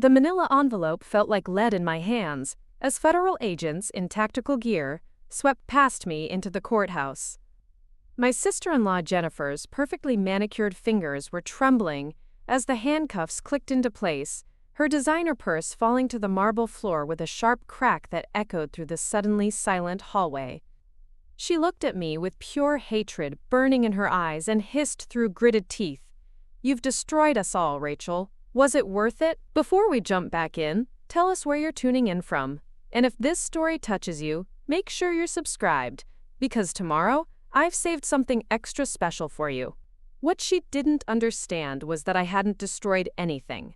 The manila envelope felt like lead in my hands as federal agents in tactical gear swept past me into the courthouse. My sister-in-law Jennifer's perfectly manicured fingers were trembling as the handcuffs clicked into place, her designer purse falling to the marble floor with a sharp crack that echoed through the suddenly silent hallway. She looked at me with pure hatred burning in her eyes and hissed through gritted teeth, "You've destroyed us all, Rachel. Was it worth it?" Before we jump back in, tell us where you're tuning in from. And if this story touches you, make sure you're subscribed, because tomorrow, I've saved something extra special for you. What she didn't understand was that I hadn't destroyed anything.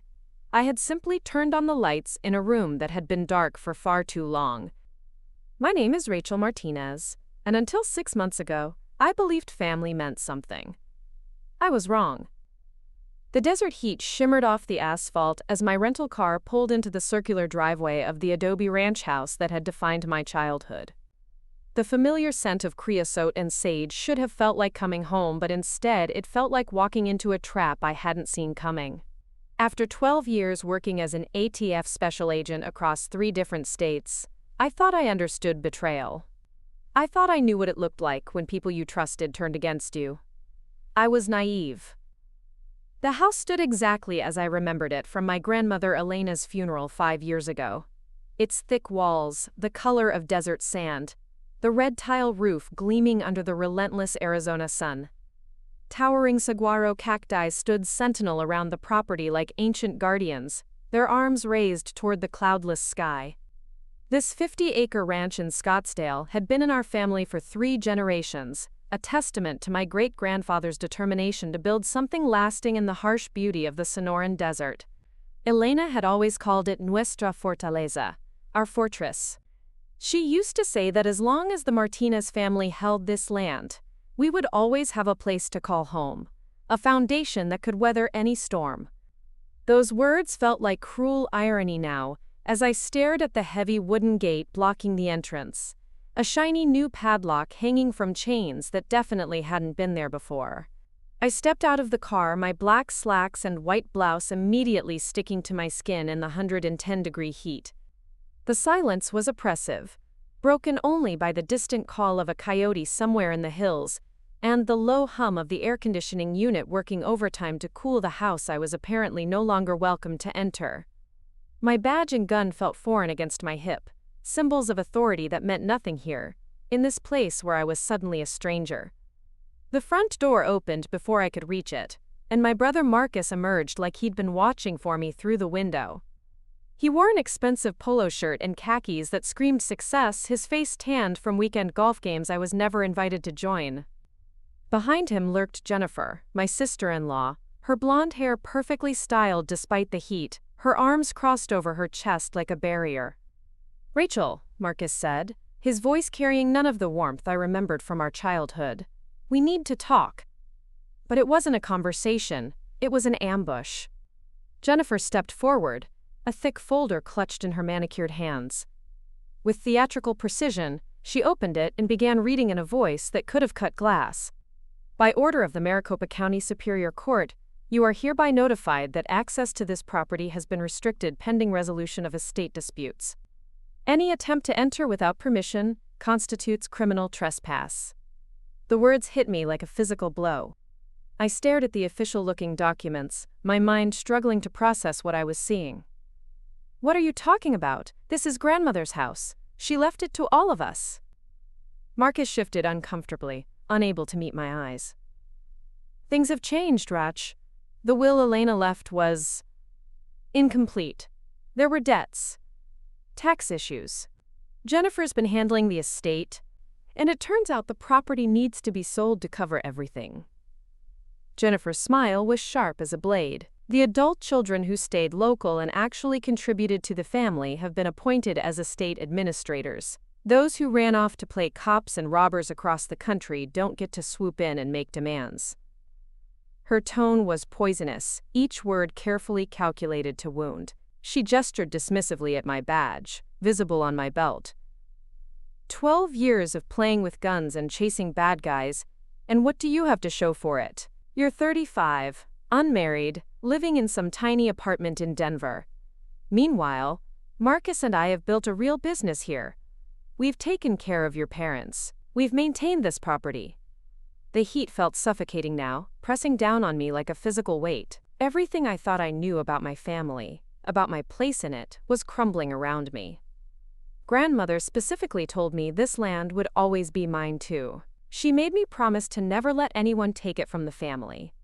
I had simply turned on the lights in a room that had been dark for far too long. My name is Rachel Martinez, and until 6 months ago, I believed family meant something. I was wrong. The desert heat shimmered off the asphalt as my rental car pulled into the circular driveway of the adobe ranch house that had defined my childhood. The familiar scent of creosote and sage should have felt like coming home, but instead it felt like walking into a trap I hadn't seen coming. After 12 years working as an ATF Special Agent across 3 different states, I thought I understood betrayal. I thought I knew what it looked like when people you trusted turned against you. I was naive. The house stood exactly as I remembered it from my grandmother Elena's funeral 5 years ago. Its thick walls, the color of desert sand, the red tile roof gleaming under the relentless Arizona sun. Towering saguaro cacti stood sentinel around the property like ancient guardians, their arms raised toward the cloudless sky. This 50-acre ranch in Scottsdale had been in our family for 3 generations, a testament to my great-grandfather's determination to build something lasting in the harsh beauty of the Sonoran Desert. Elena had always called it nuestra fortaleza, our fortress. She used to say that as long as the Martinez family held this land, we would always have a place to call home, a foundation that could weather any storm. Those words felt like cruel irony now, as I stared at the heavy wooden gate blocking the entrance, a shiny new padlock hanging from chains that definitely hadn't been there before. I stepped out of the car, my black slacks and white blouse immediately sticking to my skin in the 110-degree heat. The silence was oppressive, broken only by the distant call of a coyote somewhere in the hills, and the low hum of the air conditioning unit working overtime to cool the house I was apparently no longer welcome to enter. My badge and gun felt foreign against my hip, symbols of authority that meant nothing here, in this place where I was suddenly a stranger. The front door opened before I could reach it, and my brother Marcus emerged like he'd been watching for me through the window. He wore an expensive polo shirt and khakis that screamed success, his face tanned from weekend golf games I was never invited to join. Behind him lurked Jennifer, my sister-in-law, her blonde hair perfectly styled despite the heat, her arms crossed over her chest like a barrier. "Rachel," Marcus said, his voice carrying none of the warmth I remembered from our childhood. "We need to talk." But it wasn't a conversation, it was an ambush. Jennifer stepped forward, a thick folder clutched in her manicured hands. With theatrical precision, she opened it and began reading in a voice that could have cut glass. "By order of the Maricopa County Superior Court, you are hereby notified that access to this property has been restricted pending resolution of estate disputes. Any attempt to enter without permission constitutes criminal trespass." The words hit me like a physical blow. I stared at the official-looking documents, my mind struggling to process what I was seeing. "What are you talking about? This is grandmother's house. She left it to all of us." Marcus shifted uncomfortably, unable to meet my eyes. "Things have changed, Rach. The will Elena left was incomplete. There were debts, tax issues. Jennifer's been handling the estate, and it turns out the property needs to be sold to cover everything." Jennifer's smile was sharp as a blade. "The adult children who stayed local and actually contributed to the family have been appointed as estate administrators. Those who ran off to play cops and robbers across the country don't get to swoop in and make demands." Her tone was poisonous, each word carefully calculated to wound. She gestured dismissively at my badge, visible on my belt. 12 years of playing with guns and chasing bad guys, and what do you have to show for it? You're 35, unmarried, living in some tiny apartment in Denver. Meanwhile, Marcus and I have built a real business here. We've taken care of your parents. We've maintained this property." The heat felt suffocating now, pressing down on me like a physical weight. Everything I thought I knew about my family, about my place in it, was crumbling around me. Grandmother specifically told me this land would always be mine too. She made me promise to never let anyone take it from the family.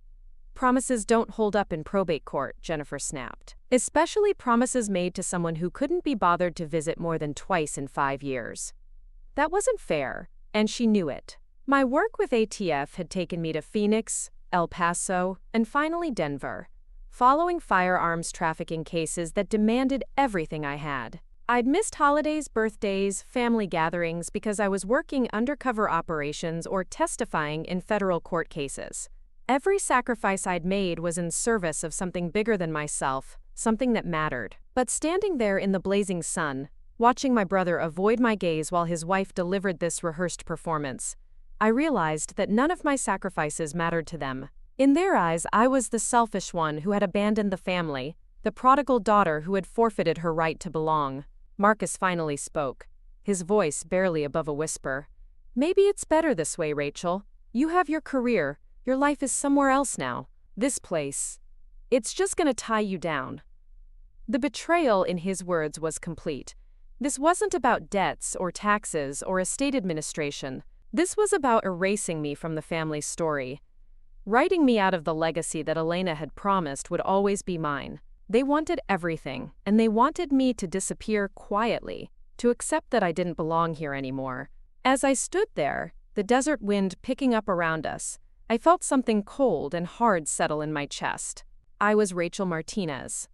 "Promises don't hold up in probate court," Jennifer snapped. "Especially promises made to someone who couldn't be bothered to visit more than twice in 5 years. That wasn't fair, and she knew it. My work with ATF had taken me to Phoenix, El Paso, and finally Denver, following firearms trafficking cases that demanded everything I had. I'd missed holidays, birthdays, family gatherings because I was working undercover operations or testifying in federal court cases. Every sacrifice I'd made was in service of something bigger than myself, something that mattered. But standing there in the blazing sun, watching my brother avoid my gaze while his wife delivered this rehearsed performance, I realized that none of my sacrifices mattered to them. In their eyes, I was the selfish one who had abandoned the family, the prodigal daughter who had forfeited her right to belong. Marcus finally spoke, his voice barely above a whisper. "Maybe it's better this way, Rachel. You have your career. Your life is somewhere else now. This place, it's just gonna tie you down." The betrayal in his words was complete. This wasn't about debts or taxes or estate administration. This was about erasing me from the family's story, writing me out of the legacy that Elena had promised would always be mine. They wanted everything, and they wanted me to disappear quietly, to accept that I didn't belong here anymore. As I stood there, the desert wind picking up around us, I felt something cold and hard settle in my chest. I was Rachel Martinez,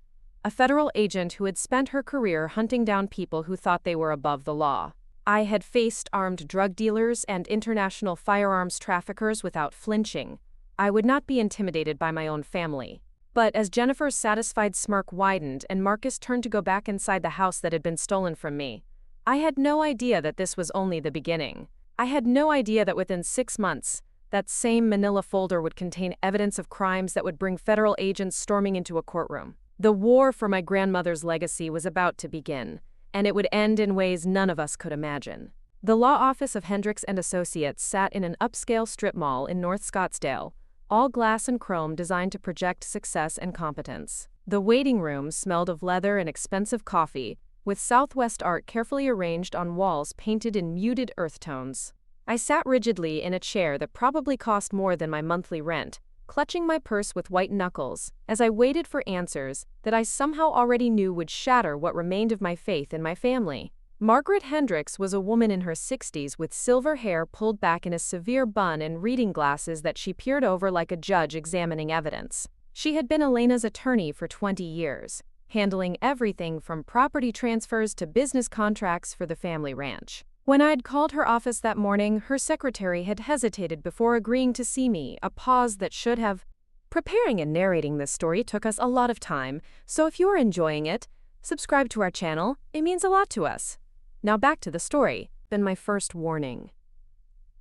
a federal agent who had spent her career hunting down people who thought they were above the law. I had faced armed drug dealers and international firearms traffickers without flinching. I would not be intimidated by my own family. But as Jennifer's satisfied smirk widened and Marcus turned to go back inside the house that had been stolen from me, I had no idea that this was only the beginning. I had no idea that within 6 months, that same manila folder would contain evidence of crimes that would bring federal agents storming into a courtroom. The war for my grandmother's legacy was about to begin, and it would end in ways none of us could imagine. The law office of Hendricks and Associates sat in an upscale strip mall in North Scottsdale, all glass and chrome designed to project success and competence. The waiting room smelled of leather and expensive coffee, with Southwest art carefully arranged on walls painted in muted earth tones. I sat rigidly in a chair that probably cost more than my monthly rent, clutching my purse with white knuckles as I waited for answers that I somehow already knew would shatter what remained of my faith in my family. Margaret Hendricks was a woman in her 60s with silver hair pulled back in a severe bun and reading glasses that she peered over like a judge examining evidence. She had been Elena's attorney for 20 years, handling everything from property transfers to business contracts for the family ranch. When I'd called her office that morning, her secretary had hesitated before agreeing to see me, a pause that should have. Preparing and narrating this story took us a lot of time, so if you are enjoying it, subscribe to our channel. It means a lot to us. Now back to the story. Been my first warning.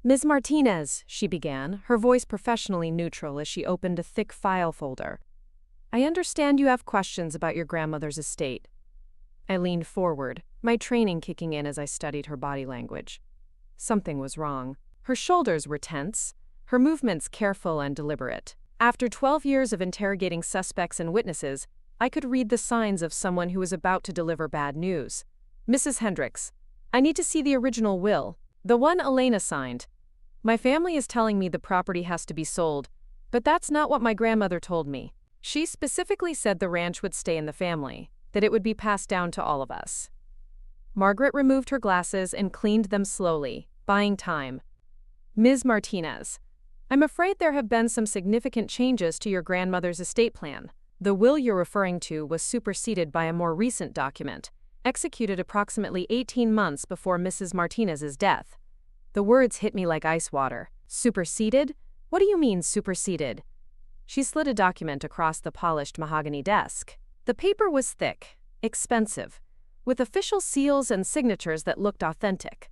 "Ms. Martinez," she began, her voice professionally neutral as she opened a thick file folder. "I understand you have questions about your grandmother's estate." I leaned forward, my training kicking in as I studied her body language. Something was wrong. Her shoulders were tense, her movements careful and deliberate. After 12 years of interrogating suspects and witnesses, I could read the signs of someone who was about to deliver bad news. "Mrs. Hendricks, I need to see the original will, the one Elena signed. My family is telling me the property has to be sold, but that's not what my grandmother told me. She specifically said the ranch would stay in the family, that it would be passed down to all of us." Margaret removed her glasses and cleaned them slowly, buying time. "Ms. Martinez, I'm afraid there have been some significant changes to your grandmother's estate plan. The will you're referring to was superseded by a more recent document, executed approximately 18 months before Mrs. Martinez's death." The words hit me like ice water. "Superseded? What do you mean, superseded?" She slid a document across the polished mahogany desk. The paper was thick, expensive, with official seals and signatures that looked authentic.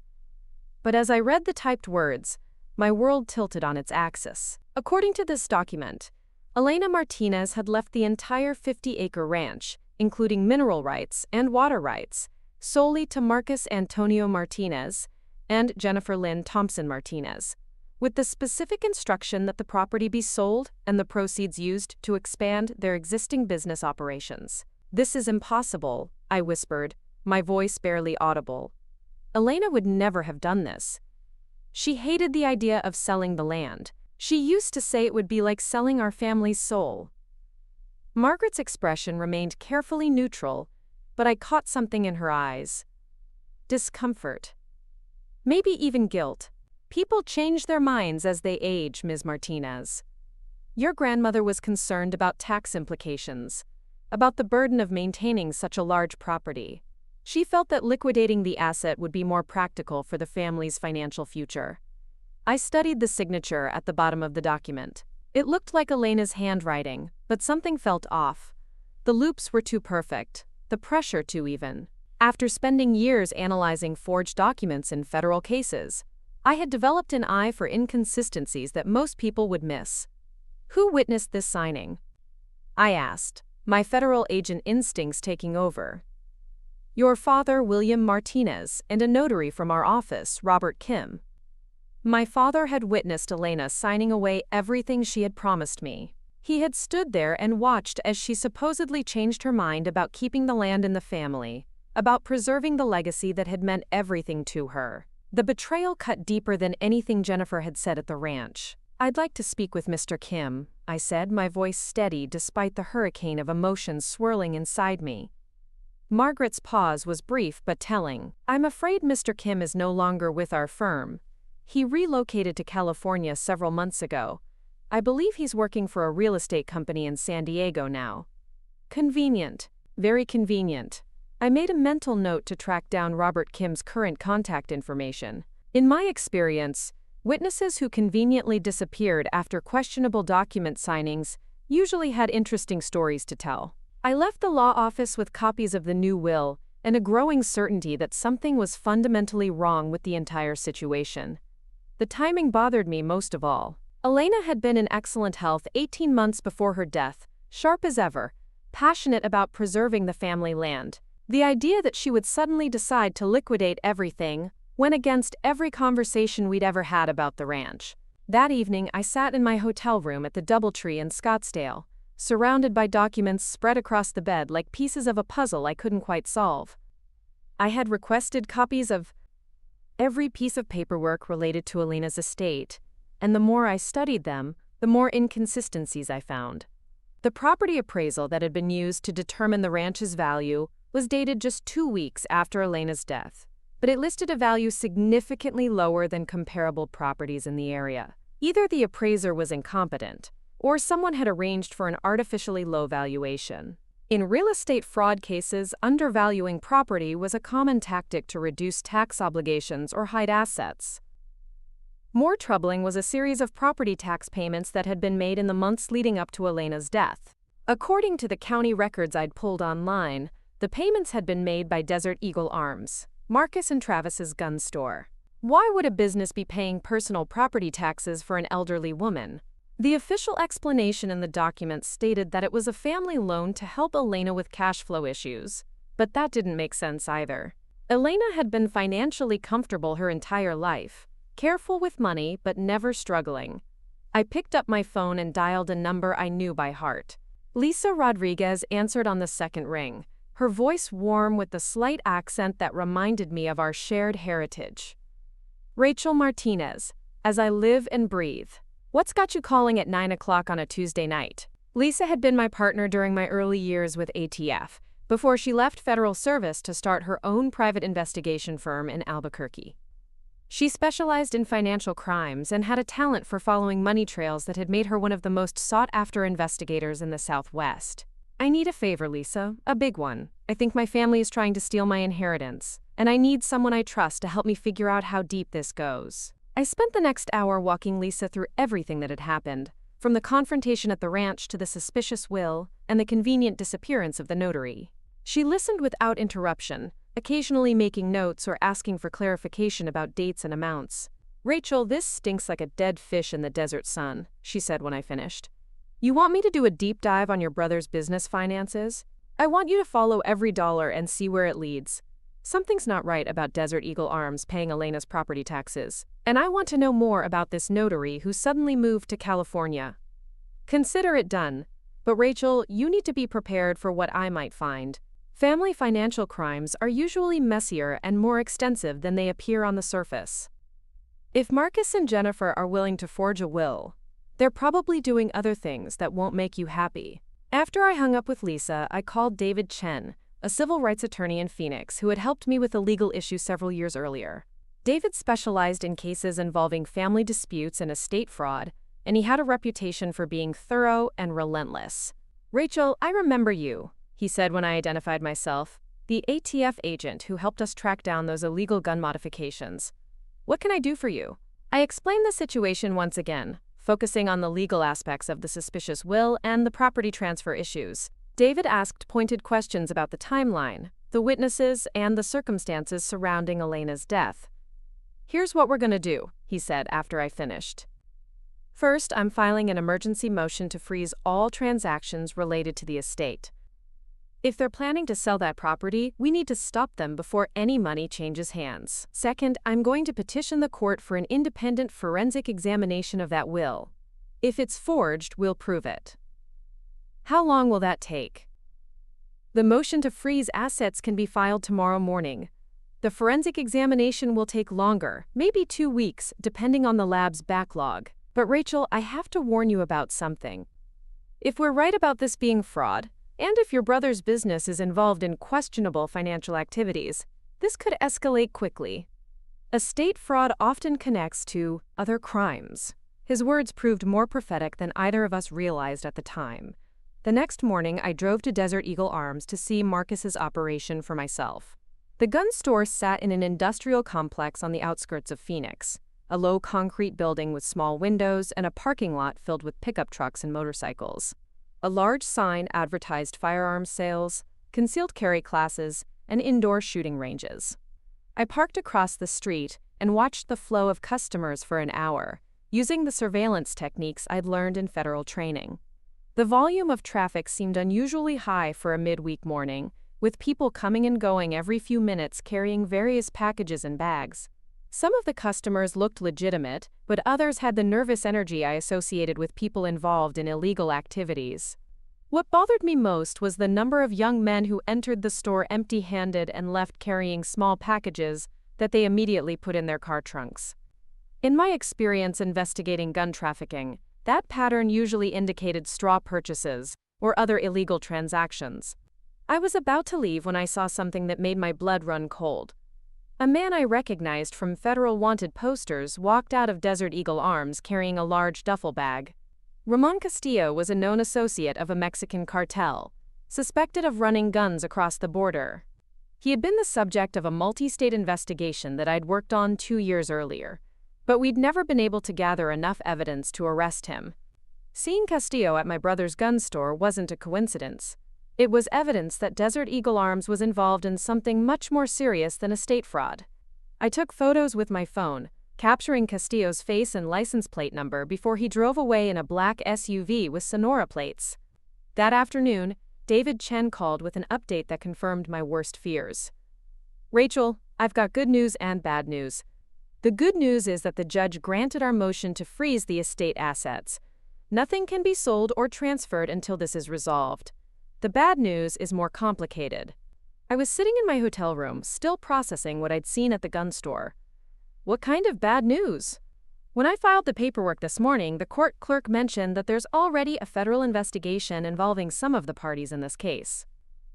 But as I read the typed words, my world tilted on its axis. According to this document, Elena Martinez had left the entire 50-acre ranch, including mineral rights and water rights, solely to Marcus Antonio Martinez and Jennifer Lynn Thompson Martinez, with the specific instruction that the property be sold and the proceeds used to expand their existing business operations. "This is impossible," I whispered, my voice barely audible. Elena would never have done this. She hated the idea of selling the land. She used to say it would be like selling our family's soul. Margaret's expression remained carefully neutral, but I caught something in her eyes. Discomfort. Maybe even guilt. "People change their minds as they age, Ms. Martinez. Your grandmother was concerned about tax implications, about the burden of maintaining such a large property. She felt that liquidating the asset would be more practical for the family's financial future." I studied the signature at the bottom of the document. It looked like Elena's handwriting, but something felt off. The loops were too perfect, the pressure too even. After spending years analyzing forged documents in federal cases, I had developed an eye for inconsistencies that most people would miss. "Who witnessed this signing?" I asked, my federal agent instincts taking over. "Your father, William Martinez, and a notary from our office, Robert Kim." My father had witnessed Elena signing away everything she had promised me. He had stood there and watched as she supposedly changed her mind about keeping the land in the family, about preserving the legacy that had meant everything to her. The betrayal cut deeper than anything Jennifer had said at the ranch. "I'd like to speak with Mr. Kim," I said, my voice steady despite the hurricane of emotions swirling inside me. Margaret's pause was brief but telling. "I'm afraid Mr. Kim is no longer with our firm. He relocated to California several months ago. I believe he's working for a real estate company in San Diego now." Convenient. Very convenient. I made a mental note to track down Robert Kim's current contact information. In my experience, witnesses who conveniently disappeared after questionable document signings usually had interesting stories to tell. I left the law office with copies of the new will and a growing certainty that something was fundamentally wrong with the entire situation. The timing bothered me most of all. Elena had been in excellent health 18 months before her death, sharp as ever, passionate about preserving the family land. The idea that she would suddenly decide to liquidate everything went against every conversation we'd ever had about the ranch. That evening, I sat in my hotel room at the DoubleTree in Scottsdale, surrounded by documents spread across the bed like pieces of a puzzle I couldn't quite solve. I had requested copies of every piece of paperwork related to Elena's estate, and the more I studied them, the more inconsistencies I found. The property appraisal that had been used to determine the ranch's value was dated just 2 weeks after Elena's death, but it listed a value significantly lower than comparable properties in the area. Either the appraiser was incompetent, or someone had arranged for an artificially low valuation. In real estate fraud cases, undervaluing property was a common tactic to reduce tax obligations or hide assets. More troubling was a series of property tax payments that had been made in the months leading up to Elena's death. According to the county records I'd pulled online, the payments had been made by Desert Eagle Arms, Marcus and Travis's gun store. Why would a business be paying personal property taxes for an elderly woman? The official explanation in the document stated that it was a family loan to help Elena with cash flow issues, but that didn't make sense either. Elena had been financially comfortable her entire life, careful with money but never struggling. I picked up my phone and dialed a number I knew by heart. Lisa Rodriguez answered on the second ring, her voice warm with the slight accent that reminded me of our shared heritage. "Rachel Martinez, as I live and breathe. What's got you calling at 9 o'clock on a Tuesday night?" Lisa had been my partner during my early years with ATF, before she left federal service to start her own private investigation firm in Albuquerque. She specialized in financial crimes and had a talent for following money trails that had made her one of the most sought-after investigators in the Southwest. "I need a favor, Lisa, a big one. I think my family is trying to steal my inheritance, and I need someone I trust to help me figure out how deep this goes." I spent the next hour walking Lisa through everything that had happened, from the confrontation at the ranch to the suspicious will and the convenient disappearance of the notary. She listened without interruption, occasionally making notes or asking for clarification about dates and amounts. "Rachel, this stinks like a dead fish in the desert sun," she said when I finished. "You want me to do a deep dive on your brother's business finances?" I want you to follow every dollar and see where it leads. Something's not right about Desert Eagle Arms paying Elena's property taxes, and I want to know more about this notary who suddenly moved to California. Consider it done. But Rachel, you need to be prepared for what I might find. Family financial crimes are usually messier and more extensive than they appear on the surface. If Marcus and Jennifer are willing to forge a will, they're probably doing other things that won't make you happy. After I hung up with Lisa, I called David Chen, a civil rights attorney in Phoenix who had helped me with a legal issue several years earlier. David specialized in cases involving family disputes and estate fraud, and he had a reputation for being thorough and relentless. "Rachel, I remember you," he said when I identified myself, "the ATF agent who helped us track down those illegal gun modifications. What can I do for you?" I explained the situation once again, focusing on the legal aspects of the suspicious will and the property transfer issues. David asked pointed questions about the timeline, the witnesses, and the circumstances surrounding Elena's death. "Here's what we're going to do," he said after I finished. "First, I'm filing an emergency motion to freeze all transactions related to the estate. If they're planning to sell that property, we need to stop them before any money changes hands. Second, I'm going to petition the court for an independent forensic examination of that will. If it's forged, we'll prove it." "How long will that take?" "The motion to freeze assets can be filed tomorrow morning. The forensic examination will take longer, maybe 2 weeks, depending on the lab's backlog. But Rachel, I have to warn you about something. If we're right about this being fraud, and if your brother's business is involved in questionable financial activities, this could escalate quickly. Estate fraud often connects to other crimes." His words proved more prophetic than either of us realized at the time. The next morning, I drove to Desert Eagle Arms to see Marcus's operation for myself. The gun store sat in an industrial complex on the outskirts of Phoenix, a low concrete building with small windows and a parking lot filled with pickup trucks and motorcycles. A large sign advertised firearms sales, concealed carry classes, and indoor shooting ranges. I parked across the street and watched the flow of customers for an hour, using the surveillance techniques I'd learned in federal training. The volume of traffic seemed unusually high for a midweek morning, with people coming and going every few minutes carrying various packages and bags. Some of the customers looked legitimate, but others had the nervous energy I associated with people involved in illegal activities. What bothered me most was the number of young men who entered the store empty-handed and left carrying small packages that they immediately put in their car trunks. In my experience investigating gun trafficking, that pattern usually indicated straw purchases or other illegal transactions. I was about to leave when I saw something that made my blood run cold. A man I recognized from federal wanted posters walked out of Desert Eagle Arms carrying a large duffel bag. Ramon Castillo was a known associate of a Mexican cartel, suspected of running guns across the border. He had been the subject of a multi-state investigation that I'd worked on 2 years earlier, but we'd never been able to gather enough evidence to arrest him. Seeing Castillo at my brother's gun store wasn't a coincidence. It was evidence that Desert Eagle Arms was involved in something much more serious than estate fraud. I took photos with my phone, capturing Castillo's face and license plate number before he drove away in a black SUV with Sonora plates. That afternoon, David Chen called with an update that confirmed my worst fears. "Rachel, I've got good news and bad news. The good news is that the judge granted our motion to freeze the estate assets. Nothing can be sold or transferred until this is resolved. The bad news is more complicated." I was sitting in my hotel room, still processing what I'd seen at the gun store. What kind of bad news? When I filed the paperwork this morning, the court clerk mentioned that there's already a federal investigation involving some of the parties in this case.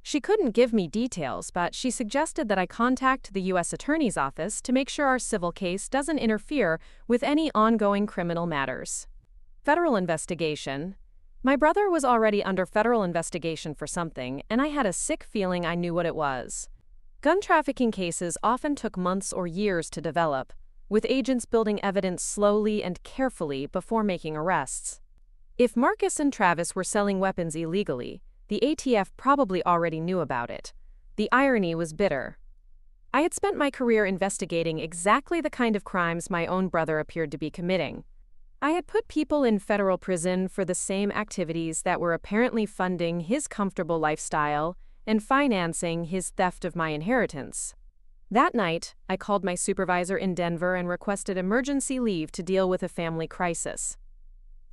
She couldn't give me details, but she suggested that I contact the U.S. Attorney's Office to make sure our civil case doesn't interfere with any ongoing criminal matters. Federal investigation. My brother was already under federal investigation for something, and I had a sick feeling I knew what it was. Gun trafficking cases often took months or years to develop, with agents building evidence slowly and carefully before making arrests. If Marcus and Travis were selling weapons illegally, the ATF probably already knew about it. The irony was bitter. I had spent my career investigating exactly the kind of crimes my own brother appeared to be committing. I had put people in federal prison for the same activities that were apparently funding his comfortable lifestyle and financing his theft of my inheritance. That night, I called my supervisor in Denver and requested emergency leave to deal with a family crisis.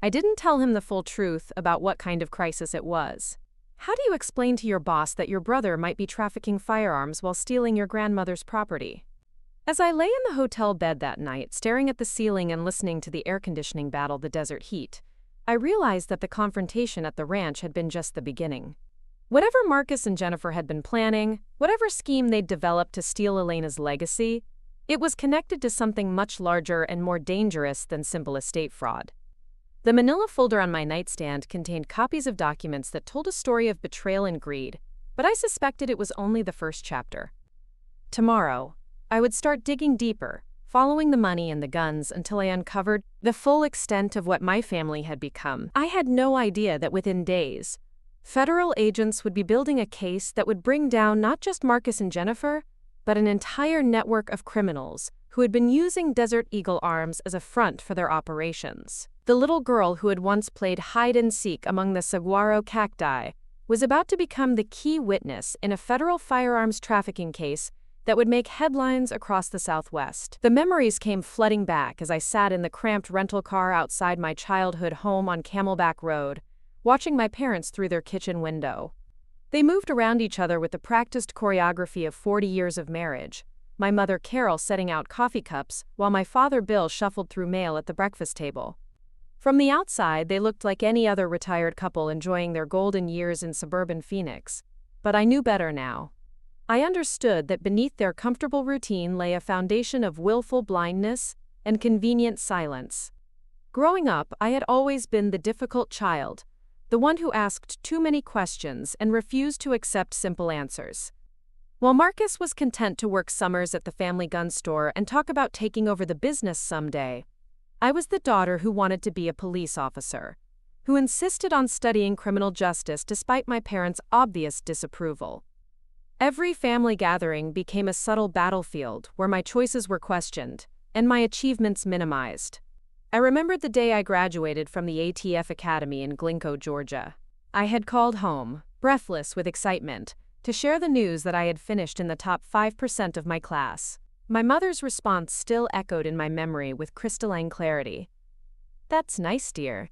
I didn't tell him the full truth about what kind of crisis it was. How do you explain to your boss that your brother might be trafficking firearms while stealing your grandmother's property? As I lay in the hotel bed that night, staring at the ceiling and listening to the air conditioning battle the desert heat, I realized that the confrontation at the ranch had been just the beginning. Whatever Marcus and Jennifer had been planning, whatever scheme they'd developed to steal Elena's legacy, it was connected to something much larger and more dangerous than simple estate fraud. The manila folder on my nightstand contained copies of documents that told a story of betrayal and greed, but I suspected it was only the first chapter. Tomorrow, I would start digging deeper, following the money and the guns until I uncovered the full extent of what my family had become. I had no idea that within days, federal agents would be building a case that would bring down not just Marcus and Jennifer, but an entire network of criminals who had been using Desert Eagle arms as a front for their operations. The little girl who had once played hide-and-seek among the saguaro cacti was about to become the key witness in a federal firearms trafficking case that would make headlines across the Southwest. The memories came flooding back as I sat in the cramped rental car outside my childhood home on Camelback Road, watching my parents through their kitchen window. They moved around each other with the practiced choreography of 40 years of marriage, my mother Carol setting out coffee cups while my father Bill shuffled through mail at the breakfast table. From the outside, they looked like any other retired couple enjoying their golden years in suburban Phoenix. But I knew better now. I understood that beneath their comfortable routine lay a foundation of willful blindness and convenient silence. Growing up, I had always been the difficult child, the one who asked too many questions and refused to accept simple answers. While Marcus was content to work summers at the family gun store and talk about taking over the business someday, I was the daughter who wanted to be a police officer, who insisted on studying criminal justice despite my parents' obvious disapproval. Every family gathering became a subtle battlefield where my choices were questioned and my achievements minimized. I remembered the day I graduated from the ATF Academy in Glencoe, Georgia. I had called home, breathless with excitement, to share the news that I had finished in the top 5% of my class. My mother's response still echoed in my memory with crystalline clarity. "That's nice, dear.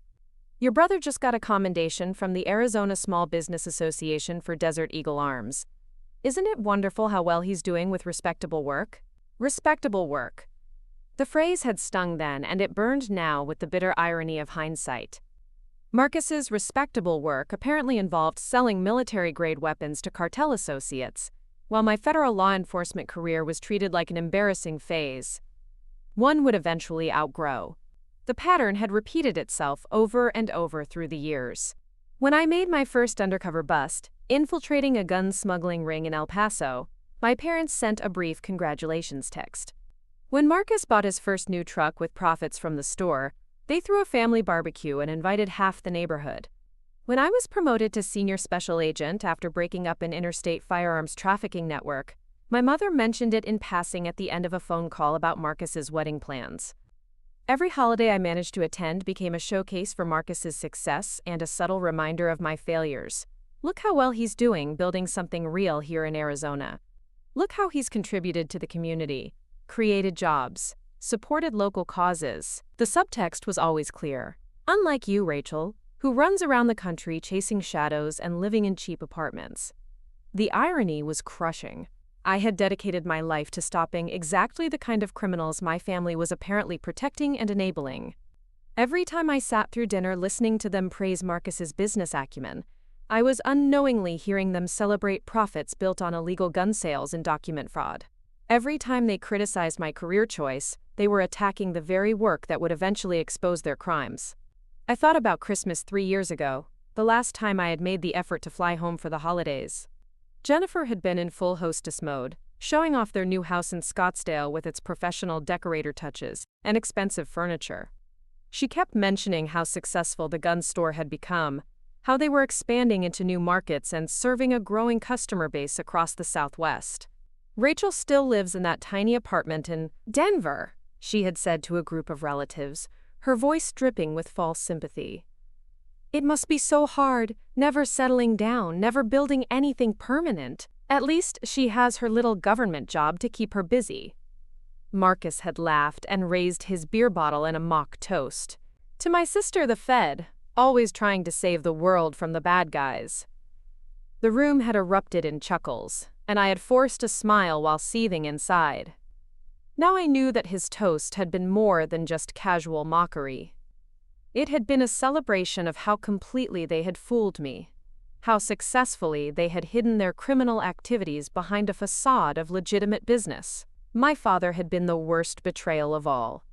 Your brother just got a commendation from the Arizona Small Business Association for Desert Eagle Arms. Isn't it wonderful how well he's doing with respectable work?" Respectable work. The phrase had stung then, and it burned now with the bitter irony of hindsight. Marcus's respectable work apparently involved selling military-grade weapons to cartel associates, while my federal law enforcement career was treated like an embarrassing phase one would eventually outgrow. The pattern had repeated itself over and over through the years. When I made my first undercover bust, infiltrating a gun smuggling ring in El Paso, my parents sent a brief congratulations text. When Marcus bought his first new truck with profits from the store, they threw a family barbecue and invited half the neighborhood. When I was promoted to senior special agent after breaking up an interstate firearms trafficking network, my mother mentioned it in passing at the end of a phone call about Marcus's wedding plans. Every holiday I managed to attend became a showcase for Marcus's success and a subtle reminder of my failures. Look how well he's doing building something real here in Arizona. Look how he's contributed to the community, created jobs, supported local causes. The subtext was always clear. Unlike you, Rachel, who runs around the country chasing shadows and living in cheap apartments. The irony was crushing. I had dedicated my life to stopping exactly the kind of criminals my family was apparently protecting and enabling. Every time I sat through dinner listening to them praise Marcus's business acumen, I was unknowingly hearing them celebrate profits built on illegal gun sales and document fraud. Every time they criticized my career choice, they were attacking the very work that would eventually expose their crimes. I thought about Christmas 3 years ago, the last time I had made the effort to fly home for the holidays. Jennifer had been in full hostess mode, showing off their new house in Scottsdale with its professional decorator touches and expensive furniture. She kept mentioning how successful the gun store had become, how they were expanding into new markets and serving a growing customer base across the Southwest. Rachel still lives in that tiny apartment in Denver, she had said to a group of relatives, her voice dripping with false sympathy. It must be so hard, never settling down, never building anything permanent. At least she has her little government job to keep her busy." Marcus had laughed and raised his beer bottle in a mock toast. "To my sister the Fed, always trying to save the world from the bad guys." The room had erupted in chuckles, and I had forced a smile while seething inside. Now I knew that his toast had been more than just casual mockery. It had been a celebration of how completely they had fooled me, how successfully they had hidden their criminal activities behind a facade of legitimate business. My father had been the worst betrayal of all.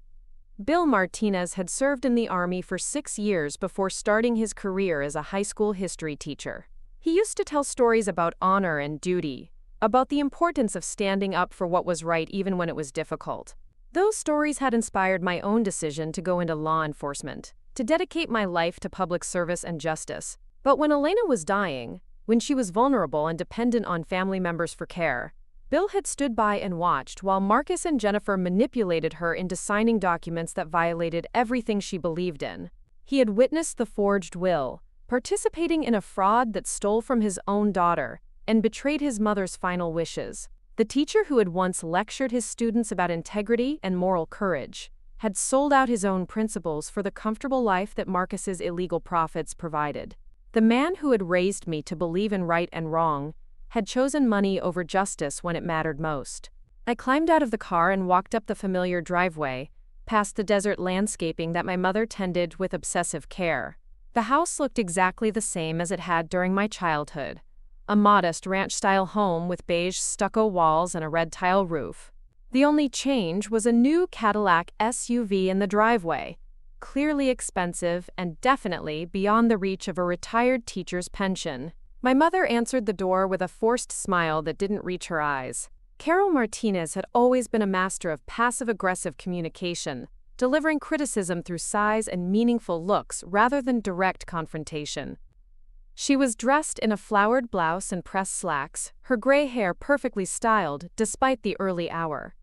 Bill Martinez had served in the Army for 6 years before starting his career as a high school history teacher. He used to tell stories about honor and duty, about the importance of standing up for what was right even when it was difficult. Those stories had inspired my own decision to go into law enforcement, to dedicate my life to public service and justice. But when Elena was dying, when she was vulnerable and dependent on family members for care, Bill had stood by and watched while Marcus and Jennifer manipulated her into signing documents that violated everything she believed in. He had witnessed the forged will, participating in a fraud that stole from his own daughter and betrayed his mother's final wishes. The teacher who had once lectured his students about integrity and moral courage had sold out his own principles for the comfortable life that Marcus's illegal profits provided. The man who had raised me to believe in right and wrong had chosen money over justice when it mattered most. I climbed out of the car and walked up the familiar driveway, past the desert landscaping that my mother tended with obsessive care. The house looked exactly the same as it had during my childhood, a modest ranch-style home with beige stucco walls and a red tile roof. The only change was a new Cadillac SUV in the driveway, clearly expensive and definitely beyond the reach of a retired teacher's pension. My mother answered the door with a forced smile that didn't reach her eyes. Rachel Martinez had always been a master of passive-aggressive communication, delivering criticism through sighs and meaningful looks rather than direct confrontation. She was dressed in a flowered blouse and pressed slacks, her gray hair perfectly styled despite the early hour.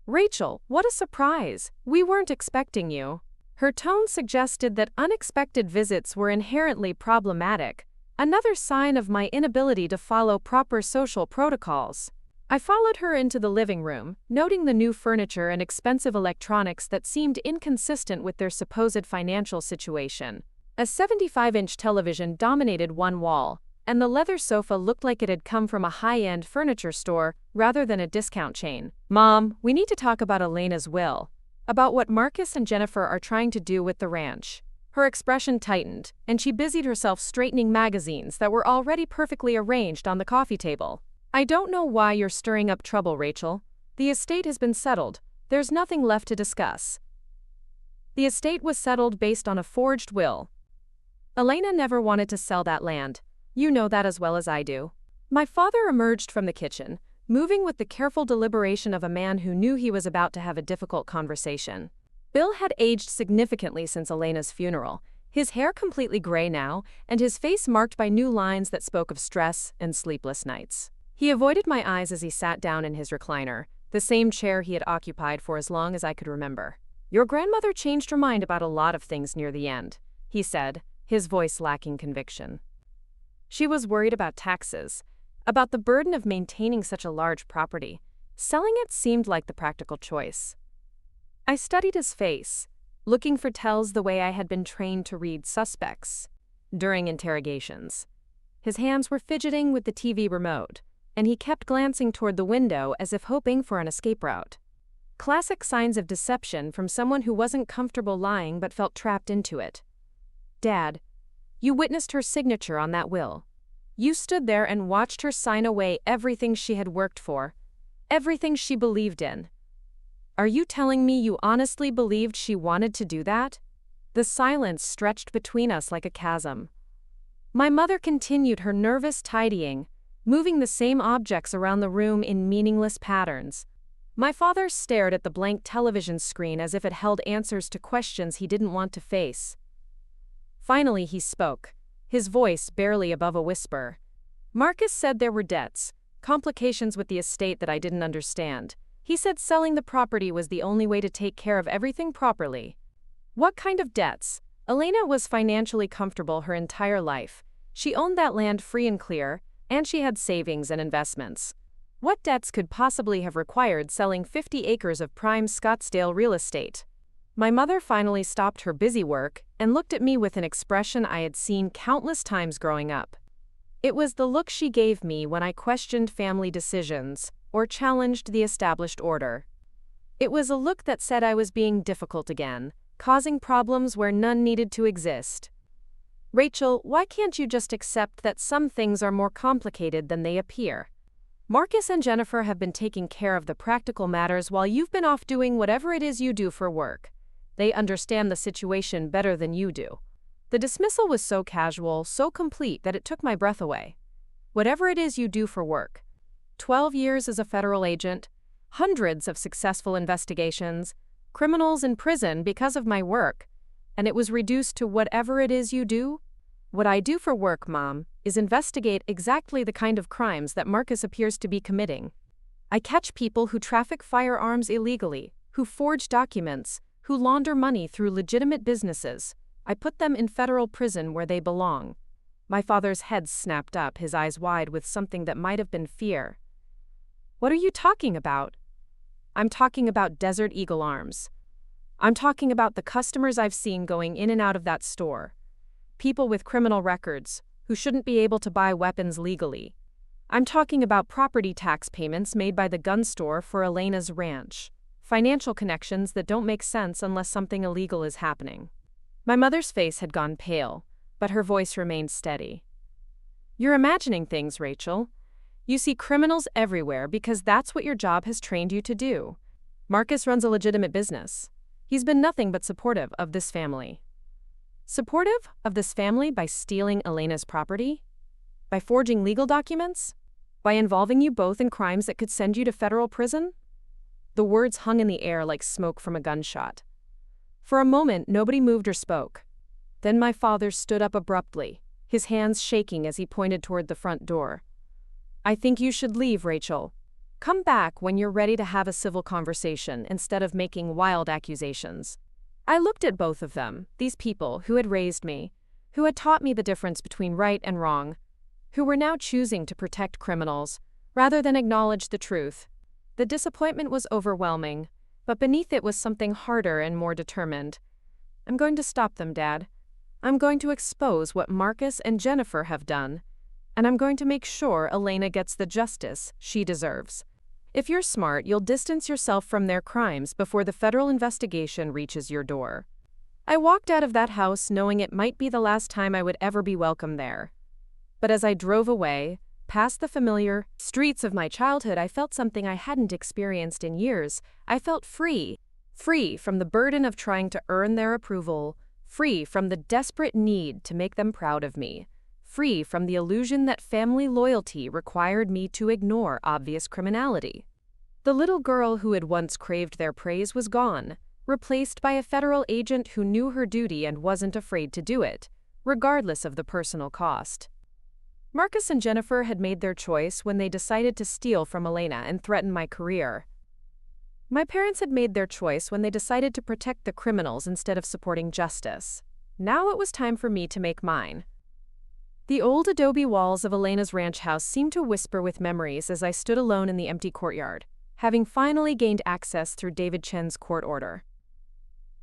"Rachel, what a surprise! We weren't expecting you." Her tone suggested that unexpected visits were inherently problematic, another sign of my inability to follow proper social protocols. I followed her into the living room, noting the new furniture and expensive electronics that seemed inconsistent with their supposed financial situation. A 75-inch television dominated one wall, and the leather sofa looked like it had come from a high-end furniture store rather than a discount chain. "Mom, we need to talk about Elena's will, about what Marcus and Jennifer are trying to do with the ranch." Her expression tightened, and she busied herself straightening magazines that were already perfectly arranged on the coffee table. "I don't know why you're stirring up trouble, Rachel. The estate has been settled. There's nothing left to discuss." The estate was settled based on a forged will. Elena never wanted to sell that land. You know that as well as I do. My father emerged from the kitchen, moving with the careful deliberation of a man who knew he was about to have a difficult conversation. Bill had aged significantly since Elena's funeral, his hair completely gray now, and his face marked by new lines that spoke of stress and sleepless nights. He avoided my eyes as he sat down in his recliner, the same chair he had occupied for as long as I could remember. "Your grandmother changed her mind about a lot of things near the end," he said, his voice lacking conviction. "She was worried about taxes, about the burden of maintaining such a large property. Selling it seemed like the practical choice." I studied his face, looking for tells the way I had been trained to read suspects during interrogations. His hands were fidgeting with the TV remote, and he kept glancing toward the window as if hoping for an escape route. Classic signs of deception from someone who wasn't comfortable lying but felt trapped into it. "Dad, you witnessed her signature on that will. You stood there and watched her sign away everything she had worked for, everything she believed in. Are you telling me you honestly believed she wanted to do that?" The silence stretched between us like a chasm. My mother continued her nervous tidying, moving the same objects around the room in meaningless patterns. My father stared at the blank television screen as if it held answers to questions he didn't want to face. Finally he spoke, his voice barely above a whisper. "Marcus said there were debts, complications with the estate that I didn't understand. He said selling the property was the only way to take care of everything properly." "What kind of debts?" Elena was financially comfortable her entire life. She owned that land free and clear, and she had savings and investments. What debts could possibly have required selling 50 acres of prime Scottsdale real estate? My mother finally stopped her busy work and looked at me with an expression I had seen countless times growing up. It was the look she gave me when I questioned family decisions or challenged the established order. It was a look that said I was being difficult again, causing problems where none needed to exist. Rachel, why can't you just accept that some things are more complicated than they appear? Marcus and Jennifer have been taking care of the practical matters while you've been off doing whatever it is you do for work. They understand the situation better than you do. The dismissal was so casual, so complete that it took my breath away. Whatever it is you do for work. 12 years as a federal agent, hundreds of successful investigations, criminals in prison because of my work, and it was reduced to whatever it is you do? What I do for work, Mom, is investigate exactly the kind of crimes that Marcus appears to be committing. I catch people who traffic firearms illegally, who forge documents, who launder money through legitimate businesses. I put them in federal prison where they belong. My father's head snapped up, his eyes wide with something that might have been fear. What are you talking about? I'm talking about Desert Eagle Arms. I'm talking about the customers I've seen going in and out of that store. People with criminal records, who shouldn't be able to buy weapons legally. I'm talking about property tax payments made by the gun store for Elena's ranch. Financial connections that don't make sense unless something illegal is happening. My mother's face had gone pale, but her voice remained steady. You're imagining things, Rachel. You see criminals everywhere because that's what your job has trained you to do. Marcus runs a legitimate business. He's been nothing but supportive of this family. Supportive of this family by stealing Elena's property? By forging legal documents? By involving you both in crimes that could send you to federal prison? The words hung in the air like smoke from a gunshot. For a moment, nobody moved or spoke. Then my father stood up abruptly, his hands shaking as he pointed toward the front door. I think you should leave, Rachel. Come back when you're ready to have a civil conversation instead of making wild accusations. I looked at both of them, these people who had raised me, who had taught me the difference between right and wrong, who were now choosing to protect criminals rather than acknowledge the truth. The disappointment was overwhelming, but beneath it was something harder and more determined. I'm going to stop them, Dad. I'm going to expose what Marcus and Jennifer have done, and I'm going to make sure Elena gets the justice she deserves. If you're smart, you'll distance yourself from their crimes before the federal investigation reaches your door. I walked out of that house knowing it might be the last time I would ever be welcome there. But as I drove away, past the familiar streets of my childhood, I felt something I hadn't experienced in years. I felt free. Free from the burden of trying to earn their approval. Free from the desperate need to make them proud of me. Free from the illusion that family loyalty required me to ignore obvious criminality. The little girl who had once craved their praise was gone, replaced by a federal agent who knew her duty and wasn't afraid to do it, regardless of the personal cost. Marcus and Jennifer had made their choice when they decided to steal from Elena and threaten my career. My parents had made their choice when they decided to protect the criminals instead of supporting justice. Now it was time for me to make mine. The old adobe walls of Elena's ranch house seemed to whisper with memories as I stood alone in the empty courtyard, having finally gained access through David Chen's court order.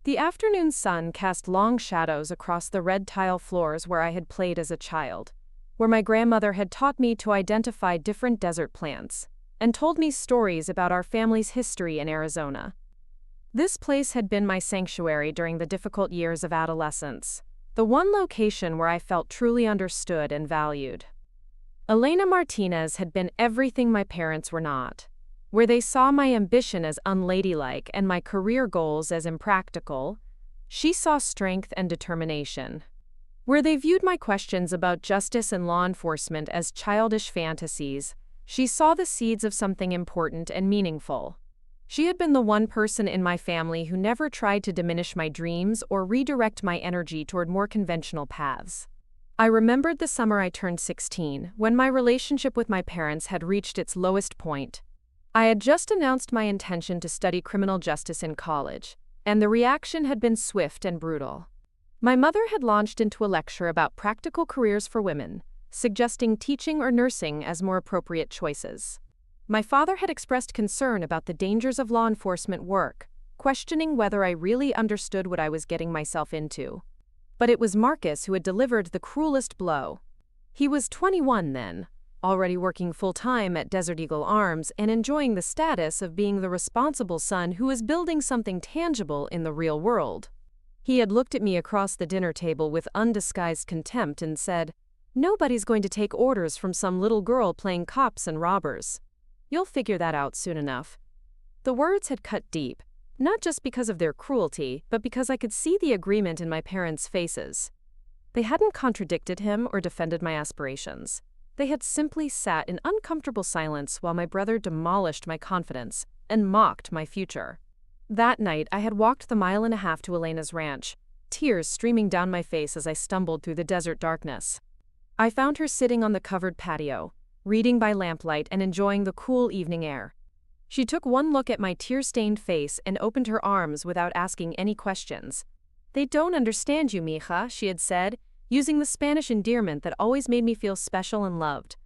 The afternoon sun cast long shadows across the red tile floors where I had played as a child, where my grandmother had taught me to identify different desert plants, and told me stories about our family's history in Arizona. This place had been my sanctuary during the difficult years of adolescence, the one location where I felt truly understood and valued. Elena Martinez had been everything my parents were not, where they saw my ambition as unladylike and my career goals as impractical. She saw strength and determination. Where they viewed my questions about justice and law enforcement as childish fantasies, she saw the seeds of something important and meaningful. She had been the one person in my family who never tried to diminish my dreams or redirect my energy toward more conventional paths. I remembered the summer I turned 16, when my relationship with my parents had reached its lowest point. I had just announced my intention to study criminal justice in college, and the reaction had been swift and brutal. My mother had launched into a lecture about practical careers for women, suggesting teaching or nursing as more appropriate choices. My father had expressed concern about the dangers of law enforcement work, questioning whether I really understood what I was getting myself into. But it was Marcus who had delivered the cruelest blow. He was 21 then, already working full-time at Desert Eagle Arms and enjoying the status of being the responsible son who was building something tangible in the real world. He had looked at me across the dinner table with undisguised contempt and said, "Nobody's going to take orders from some little girl playing cops and robbers. You'll figure that out soon enough." The words had cut deep, not just because of their cruelty, but because I could see the agreement in my parents' faces. They hadn't contradicted him or defended my aspirations. They had simply sat in uncomfortable silence while my brother demolished my confidence and mocked my future. That night, I had walked the 1.5 miles to Elena's ranch, tears streaming down my face as I stumbled through the desert darkness. I found her sitting on the covered patio, reading by lamplight and enjoying the cool evening air. She took one look at my tear-stained face and opened her arms without asking any questions. "They don't understand you, mija," she had said, using the Spanish endearment that always made me feel special and loved.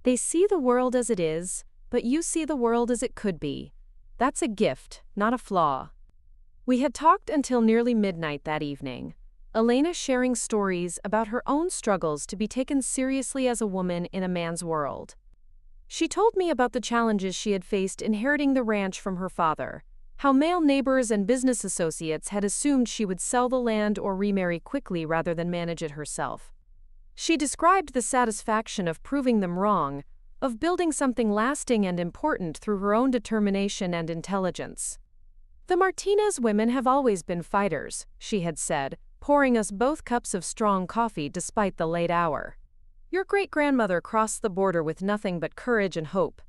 "They see the world as it is, but you see the world as it could be. That's a gift, not a flaw." We had talked until nearly midnight that evening, Elena sharing stories about her own struggles to be taken seriously as a woman in a man's world. She told me about the challenges she had faced inheriting the ranch from her father, how male neighbors and business associates had assumed she would sell the land or remarry quickly rather than manage it herself. She described the satisfaction of proving them wrong, of building something lasting and important through her own determination and intelligence. "The Martinez women have always been fighters," she had said, pouring us both cups of strong coffee despite the late hour. "Your great-grandmother crossed the border with nothing but courage and hope.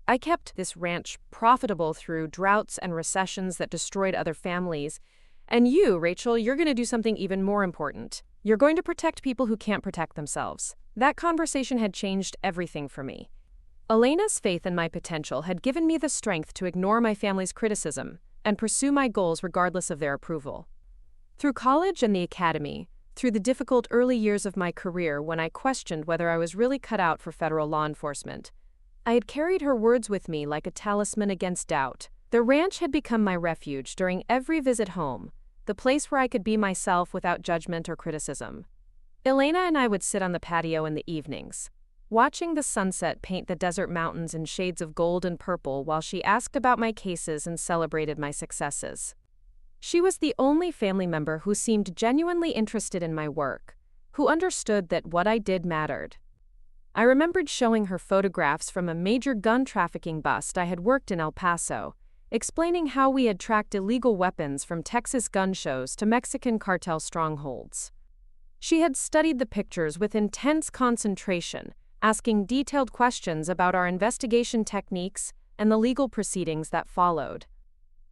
I kept this ranch profitable through droughts and recessions that destroyed other families. And you, Rachel, you're going to do something even more important. You're going to protect people who can't protect themselves." That conversation had changed everything for me. Elena's faith in my potential had given me the strength to ignore my family's criticism and pursue my goals regardless of their approval. Through college and the academy, through the difficult early years of my career when I questioned whether I was really cut out for federal law enforcement, I had carried her words with me like a talisman against doubt. The ranch had become my refuge during every visit home, the place where I could be myself without judgment or criticism. Elena and I would sit on the patio in the evenings, watching the sunset paint the desert mountains in shades of gold and purple while she asked about my cases and celebrated my successes. She was the only family member who seemed genuinely interested in my work, who understood that what I did mattered. I remembered showing her photographs from a major gun trafficking bust I had worked in El Paso, explaining how we had tracked illegal weapons from Texas gun shows to Mexican cartel strongholds. She had studied the pictures with intense concentration, asking detailed questions about our investigation techniques and the legal proceedings that followed.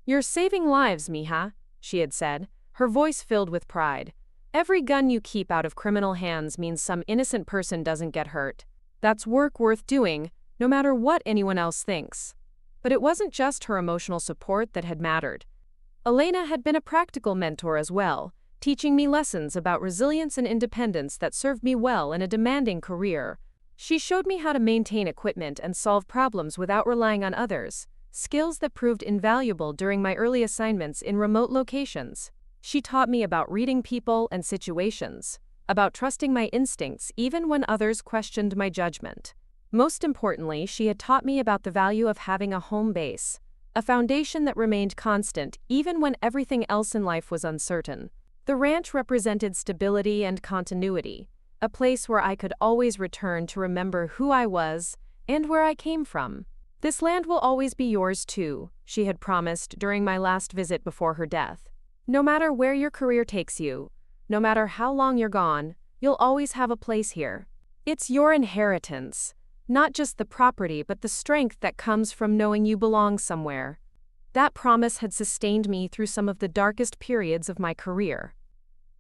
"You're saving lives, mija," she had said, her voice filled with pride. "Every gun you keep out of criminal hands means some innocent person doesn't get hurt. That's work worth doing, no matter what anyone else thinks." But it wasn't just her emotional support that had mattered. Elena had been a practical mentor as well, teaching me lessons about resilience and independence that served me well in a demanding career. She showed me how to maintain equipment and solve problems without relying on others, skills that proved invaluable during my early assignments in remote locations. She taught me about reading people and situations, about trusting my instincts even when others questioned my judgment. Most importantly, she had taught me about the value of having a home base, a foundation that remained constant even when everything else in life was uncertain. The ranch represented stability and continuity, a place where I could always return to remember who I was and where I came from. "This land will always be yours too," she had promised during my last visit before her death. "No matter where your career takes you, no matter how long you're gone, you'll always have a place here. It's your inheritance, not just the property but the strength that comes from knowing you belong somewhere." That promise had sustained me through some of the darkest periods of my career.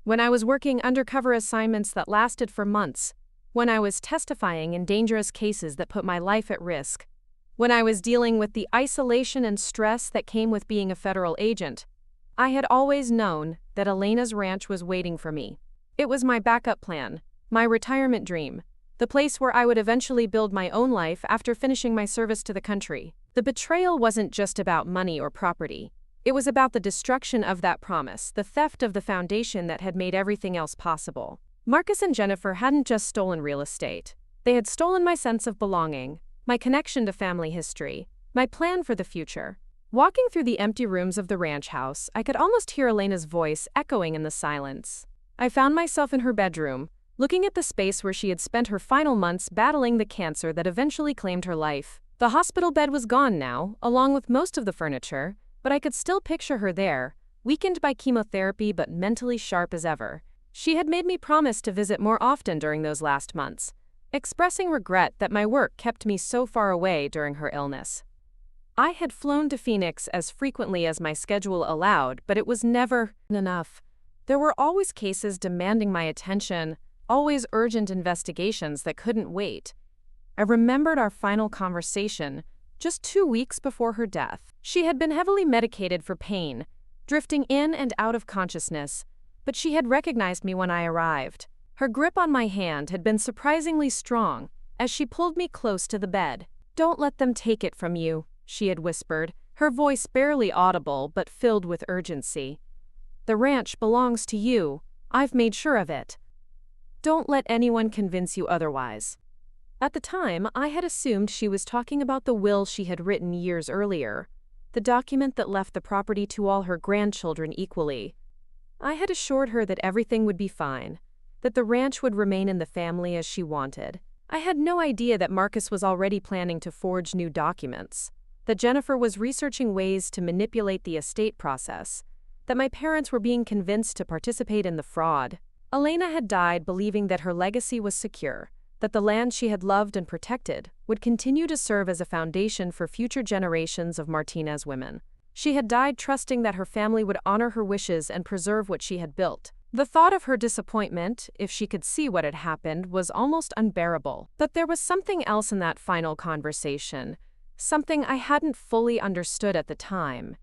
When I was working undercover assignments that lasted for months, when I was testifying in dangerous cases that put my life at risk, when I was dealing with the isolation and stress that came with being a federal agent, I had always known that Elena's ranch was waiting for me. It was my backup plan, my retirement dream, the place where I would eventually build my own life after finishing my service to the country. The betrayal wasn't just about money or property. It was about the destruction of that promise, the theft of the foundation that had made everything else possible. Marcus and Jennifer hadn't just stolen real estate. They had stolen my sense of belonging, my connection to family history, my plan for the future. Walking through the empty rooms of the ranch house, I could almost hear Elena's voice echoing in the silence. I found myself in her bedroom, looking at the space where she had spent her final months battling the cancer that eventually claimed her life. The hospital bed was gone now, along with most of the furniture, but I could still picture her there, weakened by chemotherapy but mentally sharp as ever. She had made me promise to visit more often during those last months, expressing regret that my work kept me so far away during her illness. I had flown to Phoenix as frequently as my schedule allowed, but it was never enough. There were always cases demanding my attention, always urgent investigations that couldn't wait. I remembered our final conversation, just 2 weeks before her death. She had been heavily medicated for pain, drifting in and out of consciousness, but she had recognized me when I arrived. Her grip on my hand had been surprisingly strong as she pulled me close to the bed. "Don't let them take it from you," she had whispered, her voice barely audible but filled with urgency. "The ranch belongs to you. I've made sure of it. Don't let anyone convince you otherwise." At the time, I had assumed she was talking about the will she had written years earlier, the document that left the property to all her grandchildren equally. I had assured her that everything would be fine, that the ranch would remain in the family as she wanted. I had no idea that Marcus was already planning to forge new documents, that Jennifer was researching ways to manipulate the estate process, that my parents were being convinced to participate in the fraud. Elena had died believing that her legacy was secure, that the land she had loved and protected would continue to serve as a foundation for future generations of Martinez women. She had died trusting that her family would honor her wishes and preserve what she had built. The thought of her disappointment, if she could see what had happened, was almost unbearable. But there was something else in that final conversation, something I hadn't fully understood at the time.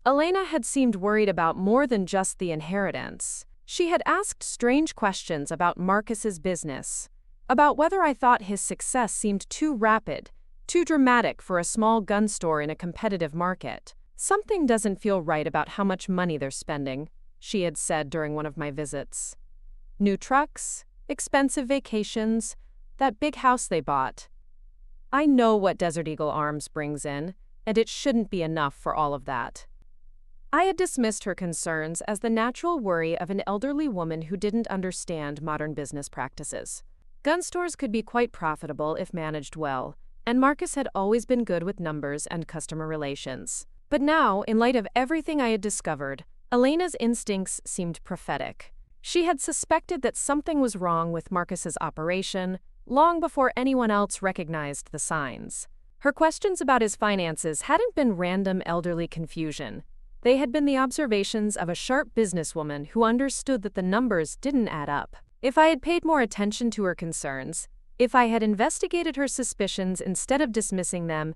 Elena had seemed worried about more than just the inheritance. She had asked strange questions about Marcus's business, about whether I thought his success seemed too rapid, too dramatic for a small gun store in a competitive market. "Something doesn't feel right about how much money they're spending," she had said during one of my visits. "New trucks, expensive vacations, that big house they bought. I know what Desert Eagle Arms brings in, and it shouldn't be enough for all of that." I had dismissed her concerns as the natural worry of an elderly woman who didn't understand modern business practices. Gun stores could be quite profitable if managed well, and Marcus had always been good with numbers and customer relations. But now, in light of everything I had discovered, Elena's instincts seemed prophetic. She had suspected that something was wrong with Marcus's operation long before anyone else recognized the signs. Her questions about his finances hadn't been random elderly confusion. They had been the observations of a sharp businesswoman who understood that the numbers didn't add up. If I had paid more attention to her concerns, if I had investigated her suspicions instead of dismissing them,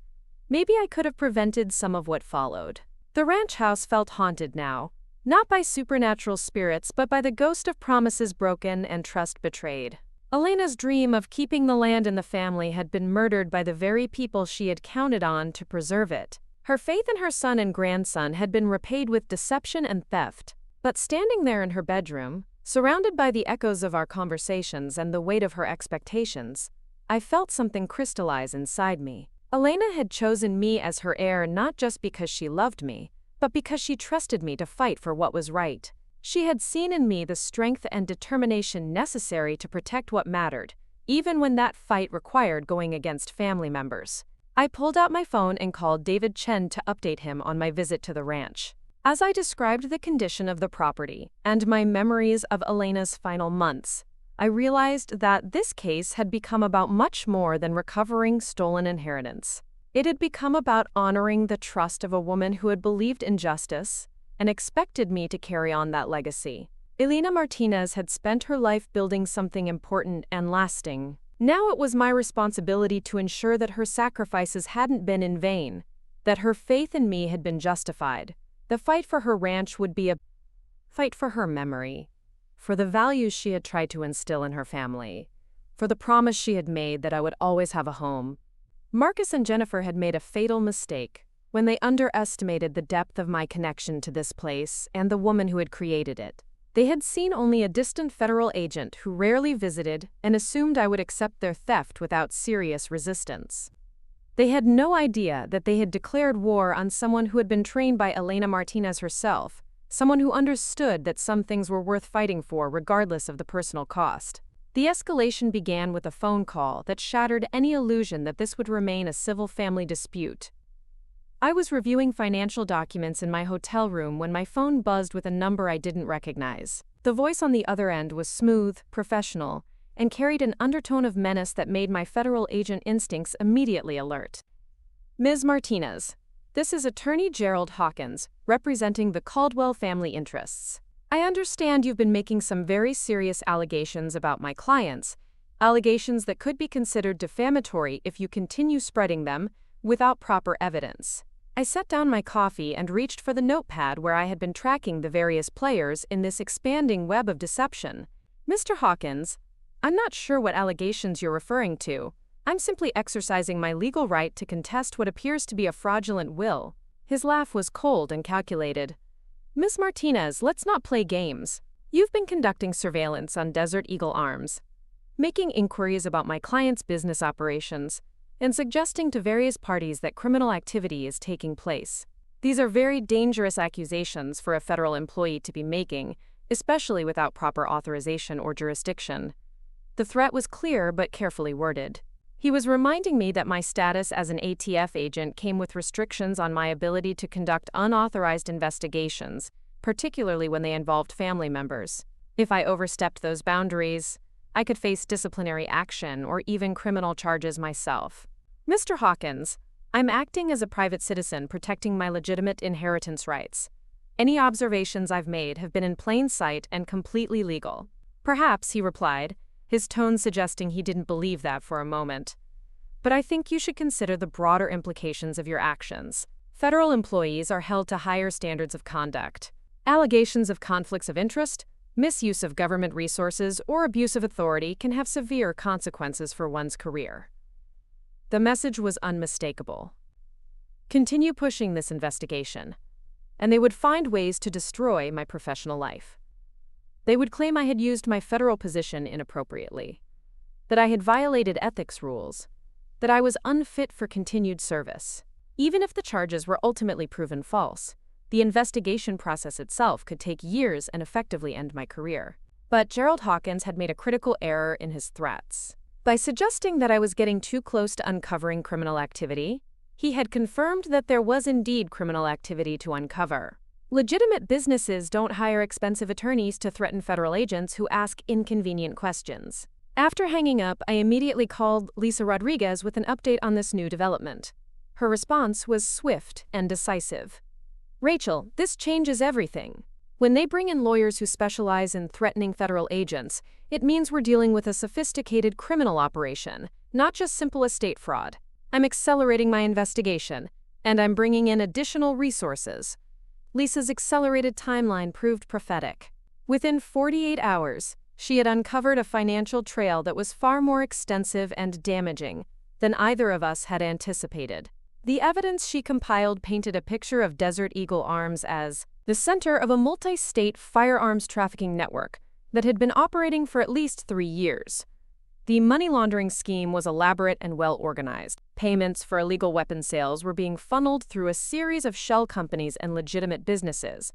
maybe I could have prevented some of what followed. The ranch house felt haunted now, not by supernatural spirits but by the ghost of promises broken and trust betrayed. Elena's dream of keeping the land in the family had been murdered by the very people she had counted on to preserve it. Her faith in her son and grandson had been repaid with deception and theft. But standing there in her bedroom, surrounded by the echoes of our conversations and the weight of her expectations, I felt something crystallize inside me. Elena had chosen me as her heir not just because she loved me, but because she trusted me to fight for what was right. She had seen in me the strength and determination necessary to protect what mattered, even when that fight required going against family members. I pulled out my phone and called David Chen to update him on my visit to the ranch. As I described the condition of the property and my memories of Elena's final months, I realized that this case had become about much more than recovering stolen inheritance. It had become about honoring the trust of a woman who had believed in justice and expected me to carry on that legacy. Elena Martinez had spent her life building something important and lasting. Now it was my responsibility to ensure that her sacrifices hadn't been in vain, that her faith in me had been justified. The fight for her ranch would be a fight for her memory, for the values she had tried to instill in her family, for the promise she had made that I would always have a home. Marcus and Jennifer had made a fatal mistake when they underestimated the depth of my connection to this place and the woman who had created it. They had seen only a distant federal agent who rarely visited and assumed I would accept their theft without serious resistance. They had no idea that they had declared war on someone who had been trained by Elena Martinez herself, someone who understood that some things were worth fighting for regardless of the personal cost. The escalation began with a phone call that shattered any illusion that this would remain a civil family dispute. I was reviewing financial documents in my hotel room when my phone buzzed with a number I didn't recognize. The voice on the other end was smooth, professional, and carried an undertone of menace that made my federal agent instincts immediately alert. Ms. Martinez, this is Attorney Gerald Hawkins, representing the Caldwell family interests. I understand you've been making some very serious allegations about my clients, allegations that could be considered defamatory if you continue spreading them without proper evidence. I set down my coffee and reached for the notepad where I had been tracking the various players in this expanding web of deception. Mr. Hawkins, I'm not sure what allegations you're referring to. I'm simply exercising my legal right to contest what appears to be a fraudulent will. His laugh was cold and calculated. Ms. Martinez, let's not play games. You've been conducting surveillance on Desert Eagle Arms, making inquiries about my client's business operations, and suggesting to various parties that criminal activity is taking place. These are very dangerous accusations for a federal employee to be making, especially without proper authorization or jurisdiction. The threat was clear but carefully worded. He was reminding me that my status as an ATF agent came with restrictions on my ability to conduct unauthorized investigations, particularly when they involved family members. If I overstepped those boundaries, I could face disciplinary action or even criminal charges myself. Mr. Hawkins, I'm acting as a private citizen protecting my legitimate inheritance rights. Any observations I've made have been in plain sight and completely legal. Perhaps, he replied, his tone suggesting he didn't believe that for a moment. But I think you should consider the broader implications of your actions. Federal employees are held to higher standards of conduct. Allegations of conflicts of interest, misuse of government resources, or abuse of authority can have severe consequences for one's career. The message was unmistakable. Continue pushing this investigation, and they would find ways to destroy my professional life. They would claim I had used my federal position inappropriately, that I had violated ethics rules, that I was unfit for continued service. Even if the charges were ultimately proven false, the investigation process itself could take years and effectively end my career. But Gerald Hawkins had made a critical error in his threats. By suggesting that I was getting too close to uncovering criminal activity, he had confirmed that there was indeed criminal activity to uncover. Legitimate businesses don't hire expensive attorneys to threaten federal agents who ask inconvenient questions. After hanging up, I immediately called Lisa Rodriguez with an update on this new development. Her response was swift and decisive. Rachel, this changes everything. When they bring in lawyers who specialize in threatening federal agents, it means we're dealing with a sophisticated criminal operation, not just simple estate fraud. I'm accelerating my investigation, and I'm bringing in additional resources. Lisa's accelerated timeline proved prophetic. Within 48 hours, she had uncovered a financial trail that was far more extensive and damaging than either of us had anticipated. The evidence she compiled painted a picture of Desert Eagle Arms as the center of a multi-state firearms trafficking network that had been operating for at least 3 years. The money laundering scheme was elaborate and well-organized. Payments for illegal weapon sales were being funneled through a series of shell companies and legitimate businesses,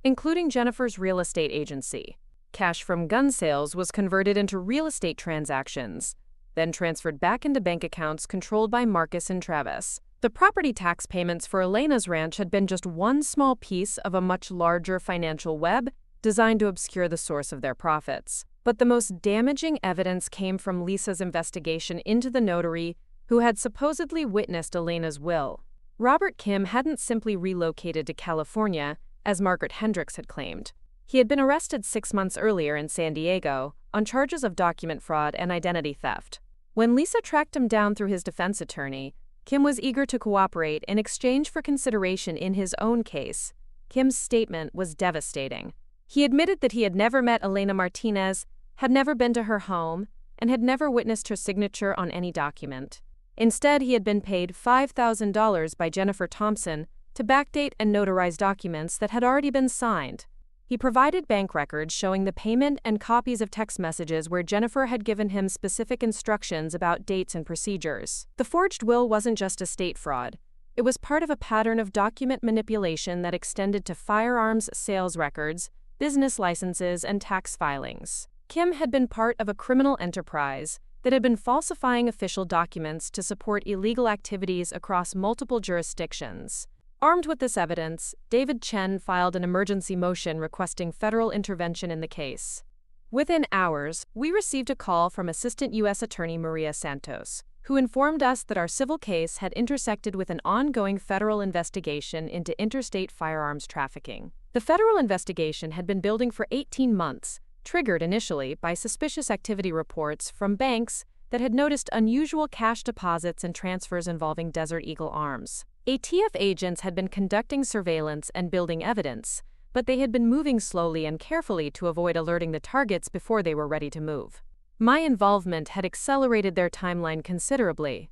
including Jennifer's real estate agency. Cash from gun sales was converted into real estate transactions, then transferred back into bank accounts controlled by Marcus and Travis. The property tax payments for Elena's ranch had been just one small piece of a much larger financial web designed to obscure the source of their profits. But the most damaging evidence came from Lisa's investigation into the notary who had supposedly witnessed Elena's will. Robert Kim hadn't simply relocated to California, as Margaret Hendricks had claimed. He had been arrested 6 months earlier in San Diego on charges of document fraud and identity theft. When Lisa tracked him down through his defense attorney, Kim was eager to cooperate in exchange for consideration in his own case. Kim's statement was devastating. He admitted that he had never met Elena Martinez, had never been to her home, and had never witnessed her signature on any document. Instead, he had been paid $5,000 by Jennifer Thompson to backdate and notarize documents that had already been signed. He provided bank records showing the payment and copies of text messages where Jennifer had given him specific instructions about dates and procedures. The forged will wasn't just estate fraud. It was part of a pattern of document manipulation that extended to firearms sales records, business licenses, and tax filings. Kim had been part of a criminal enterprise that had been falsifying official documents to support illegal activities across multiple jurisdictions. Armed with this evidence, David Chen filed an emergency motion requesting federal intervention in the case. Within hours, we received a call from Assistant U.S. Attorney Maria Santos, who informed us that our civil case had intersected with an ongoing federal investigation into interstate firearms trafficking. The federal investigation had been building for 18 months, triggered initially by suspicious activity reports from banks that had noticed unusual cash deposits and transfers involving Desert Eagle Arms. ATF agents had been conducting surveillance and building evidence, but they had been moving slowly and carefully to avoid alerting the targets before they were ready to move. My involvement had accelerated their timeline considerably.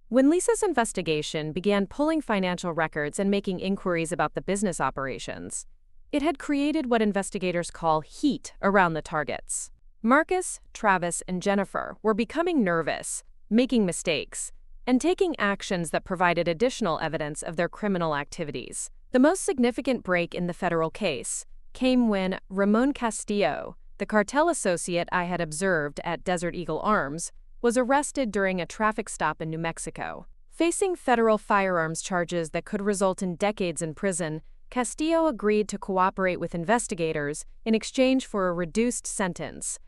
When Lisa's investigation began pulling financial records and making inquiries about the business operations, it had created what investigators call heat around the targets. Marcus, Travis, and Jennifer were becoming nervous, making mistakes, and taking actions that provided additional evidence of their criminal activities. The most significant break in the federal case came when Ramon Castillo, the cartel associate I had observed at Desert Eagle Arms, was arrested during a traffic stop in New Mexico. Facing federal firearms charges that could result in decades in prison, Castillo agreed to cooperate with investigators in exchange for a reduced sentence.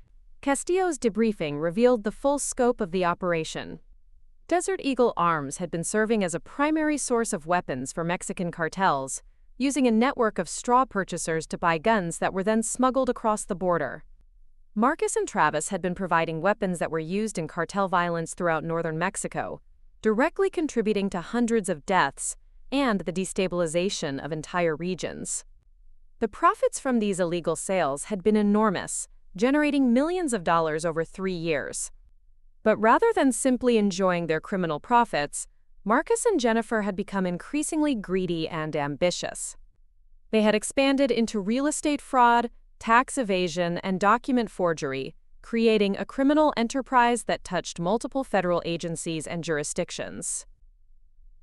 Castillo's debriefing revealed the full scope of the operation. Desert Eagle Arms had been serving as a primary source of weapons for Mexican cartels, using a network of straw purchasers to buy guns that were then smuggled across the border. Marcus and Travis had been providing weapons that were used in cartel violence throughout northern Mexico, directly contributing to hundreds of deaths and the destabilization of entire regions. The profits from these illegal sales had been enormous, generating millions of dollars over 3 years. But rather than simply enjoying their criminal profits, Marcus and Jennifer had become increasingly greedy and ambitious. They had expanded into real estate fraud, tax evasion, and document forgery, creating a criminal enterprise that touched multiple federal agencies and jurisdictions.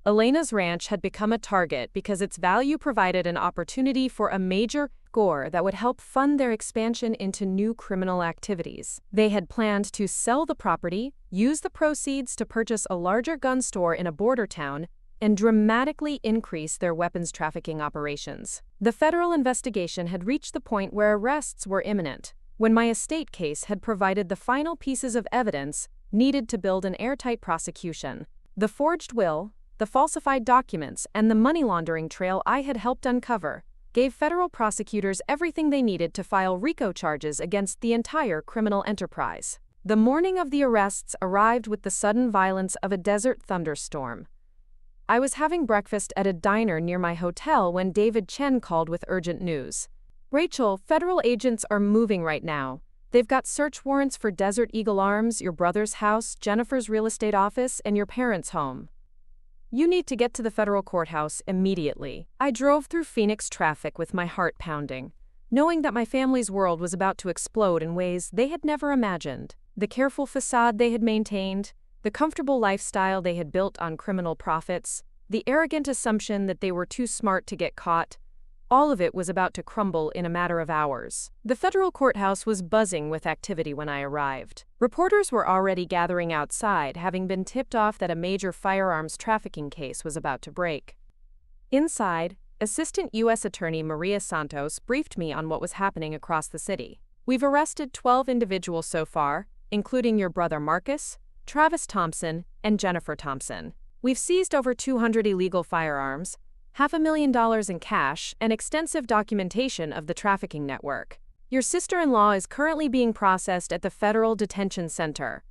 Elena's ranch had become a target because its value provided an opportunity for a major score that would help fund their expansion into new criminal activities. They had planned to sell the property, use the proceeds to purchase a larger gun store in a border town, and dramatically increase their weapons trafficking operations. The federal investigation had reached the point where arrests were imminent, when my estate case had provided the final pieces of evidence needed to build an airtight prosecution. The forged will, the falsified documents, and the money laundering trail I had helped uncover gave federal prosecutors everything they needed to file RICO charges against the entire criminal enterprise. The morning of the arrests arrived with the sudden violence of a desert thunderstorm. I was having breakfast at a diner near my hotel when David Chen called with urgent news. "Rachel, federal agents are moving right now. They've got search warrants for Desert Eagle Arms, your brother's house, Jennifer's real estate office, and your parents' home. You need to get to the federal courthouse immediately." I drove through Phoenix traffic with my heart pounding, knowing that my family's world was about to explode in ways they had never imagined. The careful facade they had maintained, the comfortable lifestyle they had built on criminal profits, the arrogant assumption that they were too smart to get caught, all of it was about to crumble in a matter of hours. The federal courthouse was buzzing with activity when I arrived. Reporters were already gathering outside, having been tipped off that a major firearms trafficking case was about to break. Inside, Assistant U.S. Attorney Maria Santos briefed me on what was happening across the city. "We've arrested 12 individuals so far, including your brother Marcus, Travis Thompson, and Jennifer Thompson. We've seized over 200 illegal firearms, $500,000 in cash, and extensive documentation of the trafficking network. Your sister-in-law is currently being processed at the Federal Detention Center."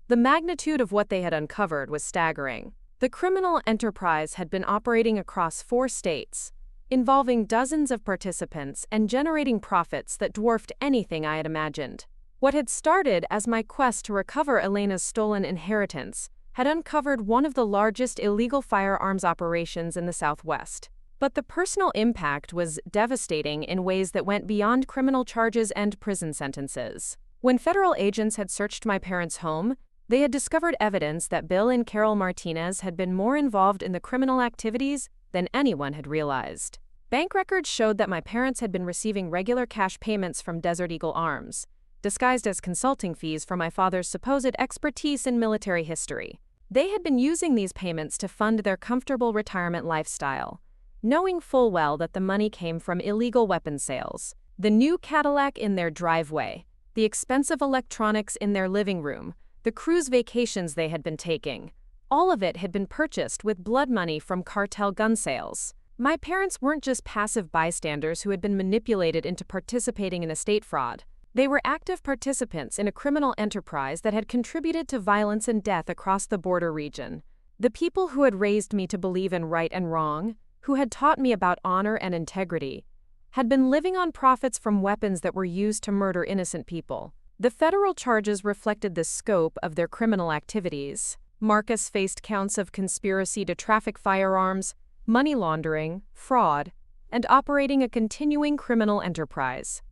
The magnitude of what they had uncovered was staggering. The criminal enterprise had been operating across 4 states, involving dozens of participants and generating profits that dwarfed anything I had imagined. What had started as my quest to recover Elena's stolen inheritance had uncovered one of the largest illegal firearms operations in the Southwest. But the personal impact was devastating in ways that went beyond criminal charges and prison sentences. When federal agents had searched my parents' home, they had discovered evidence that Bill and Carol Martinez had been more involved in the criminal activities than anyone had realized. Bank records showed that my parents had been receiving regular cash payments from Desert Eagle Arms, disguised as consulting fees for my father's supposed expertise in military history. They had been using these payments to fund their comfortable retirement lifestyle, knowing full well that the money came from illegal weapon sales. The new Cadillac in their driveway, the expensive electronics in their living room, the cruise vacations they had been taking, all of it had been purchased with blood money from cartel gun sales. My parents weren't just passive bystanders who had been manipulated into participating in estate fraud. They were active participants in a criminal enterprise that had contributed to violence and death across the border region. The people who had raised me to believe in right and wrong, who had taught me about honor and integrity, had been living on profits from weapons that were used to murder innocent people. The federal charges reflected the scope of their criminal activities. Marcus faced counts of conspiracy to traffic firearms, money laundering, fraud, and operating a continuing criminal enterprise.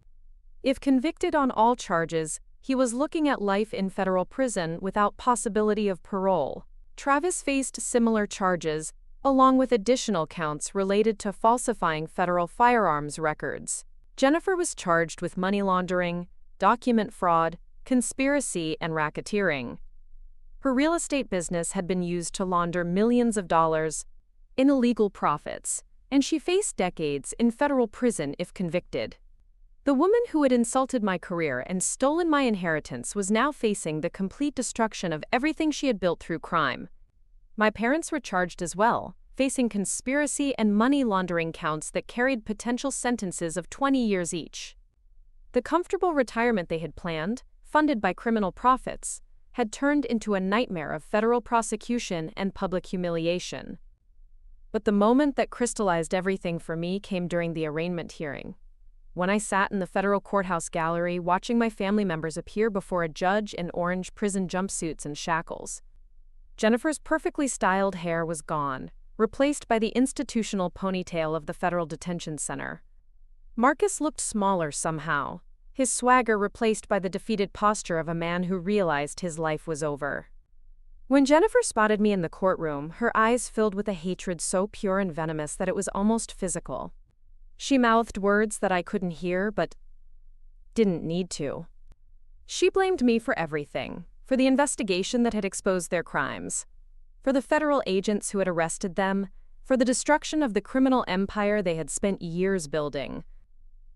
If convicted on all charges, he was looking at life in federal prison without possibility of parole. Travis faced similar charges, along with additional counts related to falsifying federal firearms records. Jennifer was charged with money laundering, document fraud, conspiracy, and racketeering. Her real estate business had been used to launder millions of dollars in illegal profits, and she faced decades in federal prison if convicted. The woman who had insulted my career and stolen my inheritance was now facing the complete destruction of everything she had built through crime. My parents were charged as well, facing conspiracy and money laundering counts that carried potential sentences of 20 years each. The comfortable retirement they had planned, funded by criminal profits, had turned into a nightmare of federal prosecution and public humiliation. But the moment that crystallized everything for me came during the arraignment hearing. When I sat in the federal courthouse gallery watching my family members appear before a judge in orange prison jumpsuits and shackles. Jennifer's perfectly styled hair was gone, replaced by the institutional ponytail of the federal detention center. Marcus looked smaller somehow, his swagger replaced by the defeated posture of a man who realized his life was over. When Jennifer spotted me in the courtroom, her eyes filled with a hatred so pure and venomous that it was almost physical. She mouthed words that I couldn't hear but didn't need to. She blamed me for everything, for the investigation that had exposed their crimes, for the federal agents who had arrested them, for the destruction of the criminal empire they had spent years building.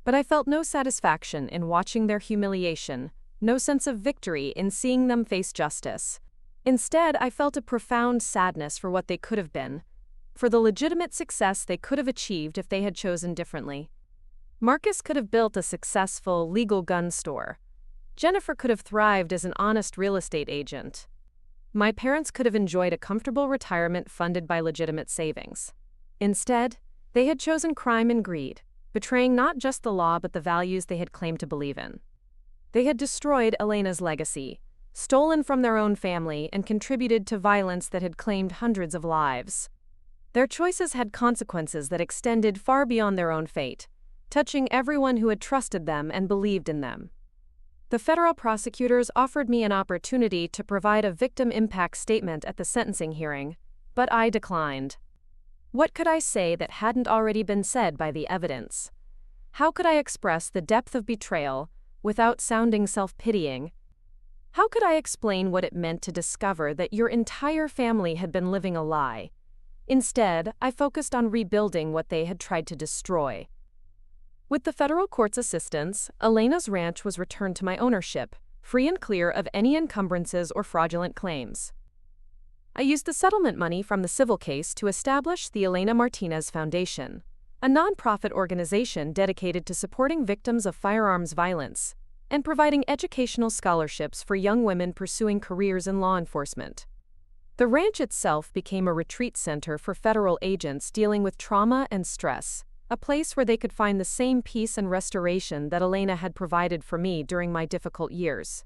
But I felt no satisfaction in watching their humiliation, no sense of victory in seeing them face justice. Instead, I felt a profound sadness for what they could have been, for the legitimate success they could have achieved if they had chosen differently. Marcus could have built a successful, legal gun store. Jennifer could have thrived as an honest real estate agent. My parents could have enjoyed a comfortable retirement funded by legitimate savings. Instead, they had chosen crime and greed, betraying not just the law but the values they had claimed to believe in. They had destroyed Elena's legacy, stolen from their own family, and contributed to violence that had claimed hundreds of lives. Their choices had consequences that extended far beyond their own fate, touching everyone who had trusted them and believed in them. The federal prosecutors offered me an opportunity to provide a victim impact statement at the sentencing hearing, but I declined. What could I say that hadn't already been said by the evidence? How could I express the depth of betrayal without sounding self-pitying? How could I explain what it meant to discover that your entire family had been living a lie? Instead, I focused on rebuilding what they had tried to destroy. With the federal court's assistance, Elena's ranch was returned to my ownership, free and clear of any encumbrances or fraudulent claims. I used the settlement money from the civil case to establish the Elena Martinez Foundation, a nonprofit organization dedicated to supporting victims of firearms violence and providing educational scholarships for young women pursuing careers in law enforcement. The ranch itself became a retreat center for federal agents dealing with trauma and stress, a place where they could find the same peace and restoration that Elena had provided for me during my difficult years.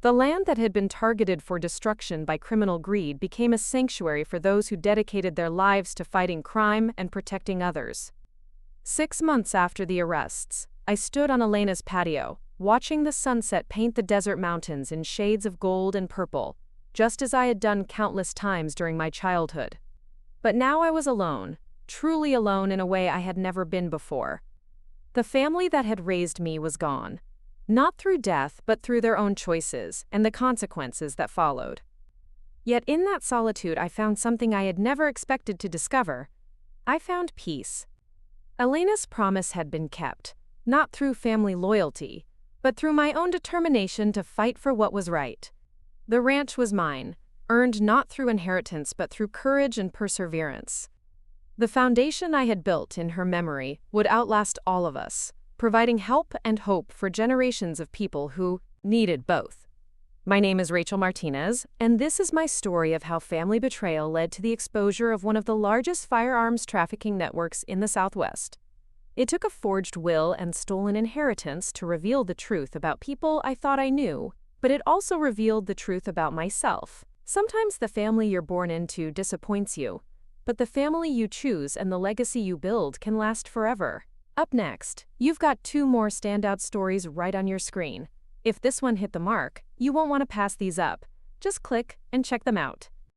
The land that had been targeted for destruction by criminal greed became a sanctuary for those who dedicated their lives to fighting crime and protecting others. 6 months after the arrests, I stood on Elena's patio, watching the sunset paint the desert mountains in shades of gold and purple, just as I had done countless times during my childhood. But now I was alone, truly alone in a way I had never been before. The family that had raised me was gone. Not through death, but through their own choices and the consequences that followed. Yet in that solitude I found something I had never expected to discover. I found peace. Elena's promise had been kept, not through family loyalty, but through my own determination to fight for what was right. The ranch was mine, earned not through inheritance but through courage and perseverance. The foundation I had built in her memory would outlast all of us, providing help and hope for generations of people who needed both. My name is Rachel Martinez, and this is my story of how family betrayal led to the exposure of one of the largest firearms trafficking networks in the Southwest. It took a forged will and stolen inheritance to reveal the truth about people I thought I knew, but it also revealed the truth about myself. Sometimes the family you're born into disappoints you, but the family you choose and the legacy you build can last forever. Up next, you've got 2 more standout stories right on your screen. If this one hit the mark, you won't want to pass these up. Just click and check them out.